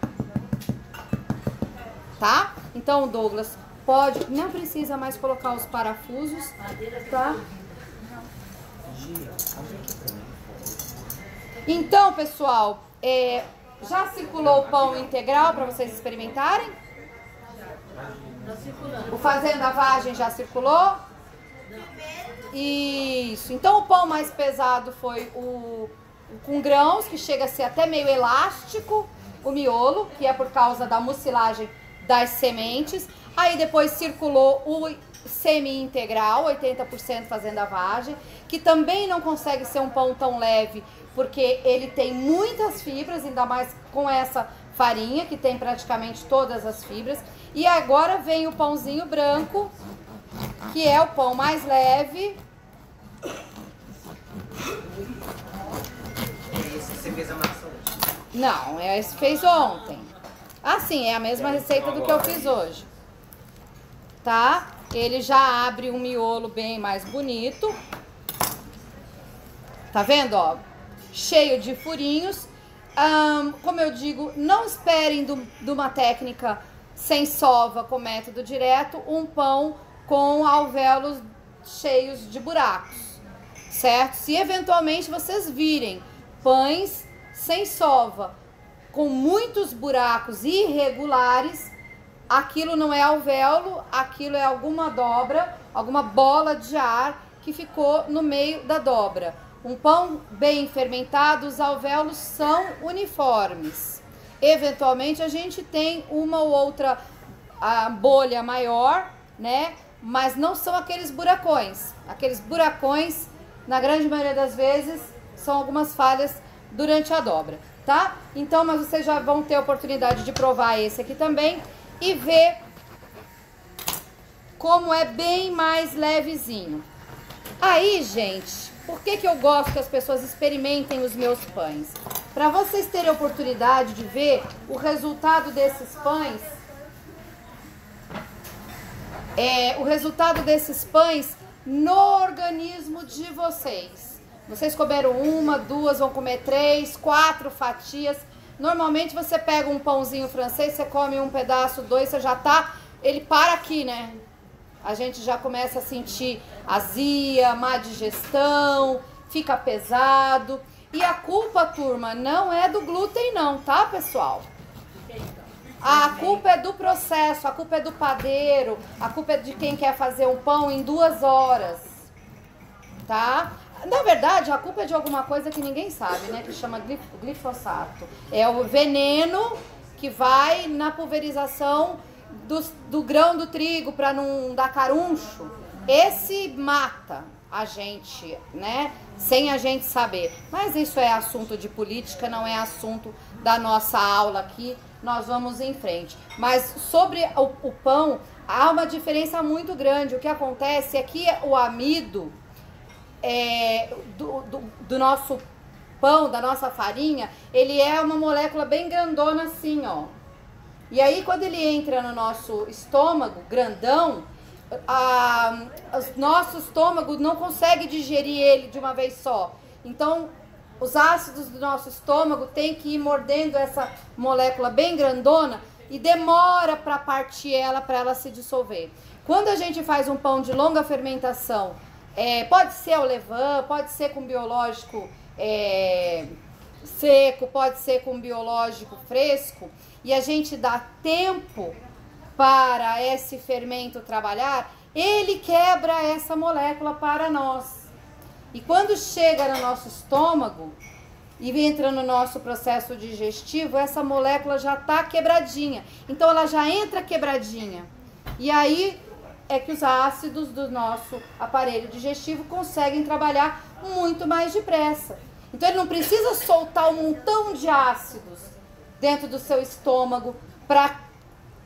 Tá? Então, Douglas, pode, não precisa mais colocar os parafusos, tá? Então, pessoal, já circulou o pão integral para vocês experimentarem? O Fazenda Vagem já circulou? Isso. Então, o pão mais pesado foi o com grãos, que chega a ser até meio elástico, o miolo, que é por causa da mucilagem das sementes. Aí depois circulou o semi-integral, 80% Fazenda Vagem, que também não consegue ser um pão tão leve, porque ele tem muitas fibras, ainda mais com essa farinha, que tem praticamente todas as fibras. E agora vem o pãozinho branco, que é o pão mais leve. Esse você fez a massa hoje? Não, esse fez ontem. Assim, é a mesma receita do que eu fiz hoje. Tá? Ele já abre um miolo bem mais bonito. Tá vendo, ó? Cheio de furinhos. Como eu digo, não esperem de uma técnica sem sova com método direto um pão com alvéolos cheios de buracos, certo? Se eventualmente vocês virem pães sem sova com muitos buracos irregulares, aquilo não é alvéolo, aquilo é alguma dobra, alguma bola de ar que ficou no meio da dobra. Um pão bem fermentado, os alvéolos são uniformes. Eventualmente a gente tem uma ou outra bolha maior, né? Mas não são aqueles buracões. Aqueles buracões, na grande maioria das vezes, são algumas falhas durante a dobra, tá? Então, mas vocês já vão ter a oportunidade de provar esse aqui também e ver como é bem mais levezinho. Aí, gente, por que eu gosto que as pessoas experimentem os meus pães? Para vocês terem a oportunidade de ver o resultado desses pães, no organismo de vocês. Vocês comeram uma, duas, vão comer 3, 4 fatias. Normalmente você pega um pãozinho francês, você come um pedaço, 2, você já tá... Ele para aqui, né? A gente já começa a sentir azia, má digestão, fica pesado. E a culpa, turma, não é do glúten não, tá, pessoal? A culpa é do processo, a culpa é do padeiro, a culpa é de quem quer fazer um pão em 2 horas, tá? Na verdade, a culpa é de alguma coisa que ninguém sabe, né? Que chama glifosato. É o veneno que vai na pulverização do grão do trigo para não dar caruncho. Esse mata a gente, né? Sem a gente saber. Mas isso é assunto de política, não é assunto da nossa aula aqui. Nós vamos em frente. Mas sobre o pão, há uma diferença muito grande. O que acontece é que o amido do nosso pão, da nossa farinha, ele é uma molécula bem grandona assim, ó. E aí quando ele entra no nosso estômago, grandão, o nosso estômago não consegue digerir ele de uma vez só. Então, os ácidos do nosso estômago tem que ir mordendo essa molécula bem grandona e demora para partir ela, para ela se dissolver. Quando a gente faz um pão de longa fermentação, pode ser ao levain, pode ser com biológico seco, pode ser com biológico fresco, e a gente dá tempo para esse fermento trabalhar, ele quebra essa molécula para nós. E quando chega no nosso estômago e entra no nosso processo digestivo, essa molécula já está quebradinha. Então ela já entra quebradinha. E aí é que os ácidos do nosso aparelho digestivo conseguem trabalhar muito mais depressa. Então ele não precisa soltar um montão de ácidos dentro do seu estômago para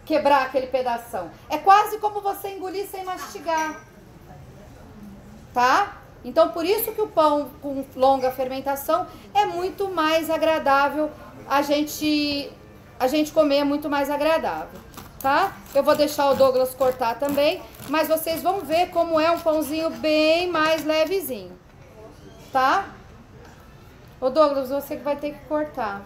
quebrar aquele pedação. É quase como você engolir sem mastigar. Tá? Então, por isso que o pão com longa fermentação é muito mais agradável, a gente comer é muito mais agradável, tá? Eu vou deixar o Douglas cortar também, mas vocês vão ver como é um pãozinho bem mais levezinho, tá? Ô Douglas, você que vai ter que cortar.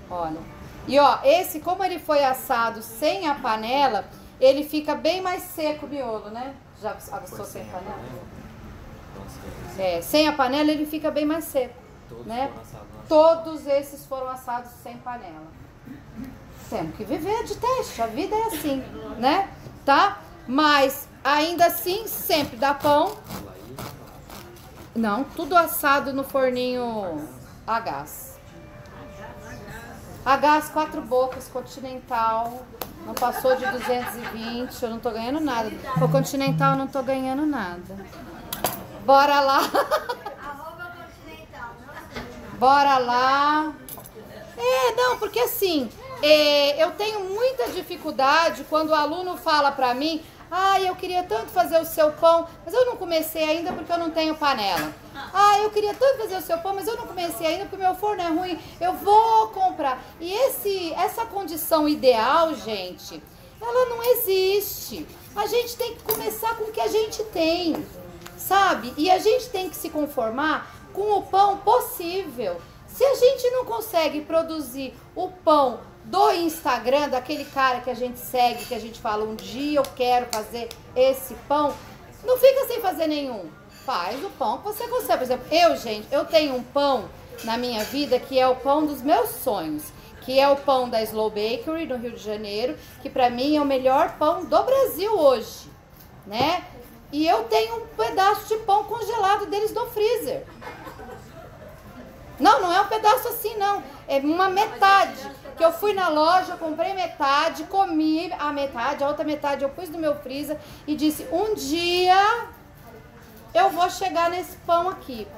Olha. E ó, esse, como ele foi assado sem a panela, ele fica bem mais seco o miolo, né? Já assou sem panela? Sem a panela ele fica bem mais seco. né? Todos esses foram assados sem panela. Temos que viver de teste, a vida é assim, né? Tá? Mas ainda assim, sempre dá pão. Não, tudo assado no forninho a gás. A gás 4 bocas, Continental. Não passou de 220, eu não tô ganhando nada. O Continental eu não tô ganhando nada. Bora lá. Bora lá. Não, porque assim, eu tenho muita dificuldade quando o aluno fala pra mim: eu queria tanto fazer o seu pão, mas eu não comecei ainda porque eu não tenho panela. Eu queria tanto fazer o seu pão, mas eu não comecei ainda porque o meu forno é ruim. Eu vou comprar. E essa condição ideal, gente, ela não existe. A gente tem que começar com o que a gente tem, sabe? E a gente tem que se conformar com o pão possível. Se a gente não consegue produzir o pão do Instagram, daquele cara que a gente segue, que a gente fala, um dia eu quero fazer esse pão, não fica sem fazer nenhum. Faz o pão que você consegue. Por exemplo, eu tenho um pão na minha vida que é o pão dos meus sonhos, que é o pão da Slow Bakery, no Rio de Janeiro, que pra mim é o melhor pão do Brasil hoje, né? E eu tenho um pedaço de pão congelado deles no freezer. Não é um pedaço assim, não. É uma metade. Que eu fui na loja, comprei metade, comi a metade, a outra metade eu pus no meu freezer e disse: um dia eu vou chegar nesse pão aqui.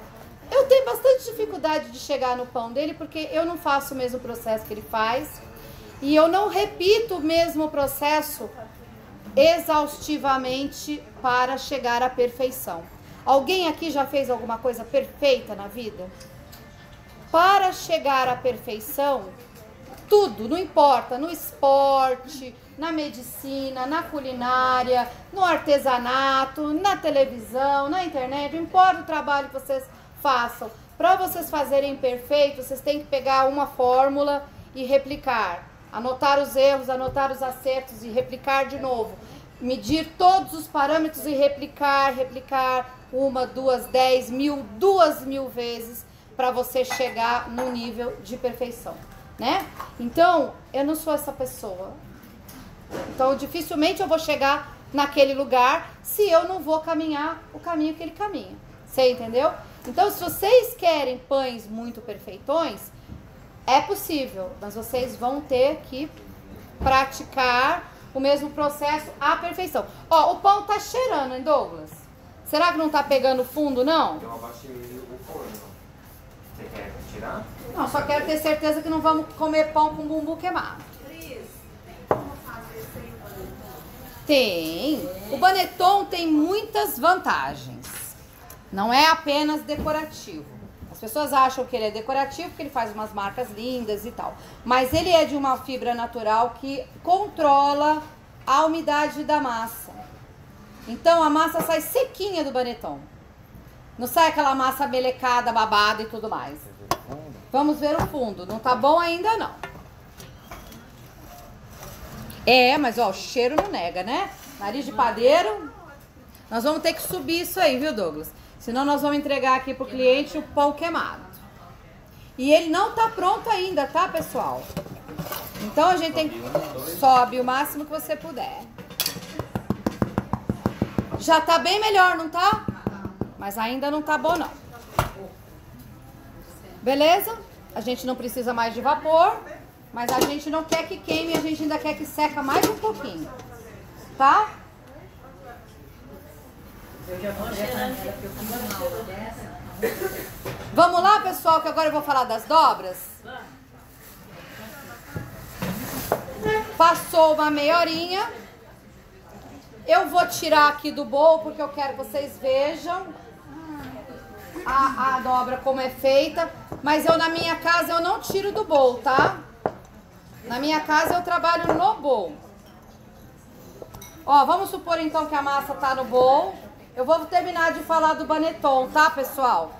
Eu tenho bastante dificuldade de chegar no pão dele, porque eu não faço o mesmo processo que ele faz. E eu não repito o mesmo processo exaustivamente para chegar à perfeição. Alguém aqui já fez alguma coisa perfeita na vida? Para chegar à perfeição, tudo, não importa, no esporte, na medicina, na culinária, no artesanato, na televisão, na internet, não importa o trabalho que vocês façam. Para vocês fazerem perfeito, vocês têm que pegar uma fórmula e replicar. Anotar os erros, anotar os acertos e replicar de novo. Medir todos os parâmetros e replicar 1, 2, 10, 1000, 2000 vezes para você chegar no nível de perfeição, né? Então, eu não sou essa pessoa. Então, dificilmente eu vou chegar naquele lugar se eu não vou caminhar o caminho que ele caminha. Você entendeu? Então, se vocês querem pães muito perfeitões, é possível, mas vocês vão ter que praticar o mesmo processo à perfeição. Ó, o pão tá cheirando, hein, Douglas? Será que não tá pegando fundo, não? Eu abaixei o forno. Você quer tirar? Não, só quero ter certeza que não vamos comer pão com bumbum queimado. Tem. O Baneton tem muitas vantagens. Não é apenas decorativo. As pessoas acham que ele é decorativo porque ele faz umas marcas lindas e tal. Mas ele é de uma fibra natural que controla a umidade da massa. Então a massa sai sequinha do Baneton. Não sai aquela massa melecada, babada e tudo mais. Vamos ver o fundo. Não tá bom ainda, não. Mas ó, o cheiro não nega, né? Nariz de padeiro. Nós vamos ter que subir isso aí, viu, Douglas? Senão nós vamos entregar aqui pro cliente o pão queimado. E ele não tá pronto ainda, tá, pessoal? Então a gente tem que... Sobe o máximo que você puder. Já tá bem melhor, não tá? Mas ainda não tá bom, não. Beleza? A gente não precisa mais de vapor, mas a gente não quer que queime, a gente ainda quer que seca mais um pouquinho. Tá? Eu já vou ver a panela que eu fiz uma aula dessa. Vamos lá, pessoal, que agora eu vou falar das dobras. Passou uma meia horinha. Eu vou tirar aqui do bowl, porque eu quero que vocês vejam a dobra como é feita. Mas eu, na minha casa, eu não tiro do bowl, tá? Na minha casa, eu trabalho no bowl. Ó, vamos supor, então, que a massa tá no bowl. Eu vou terminar de falar do Baneton, tá, pessoal?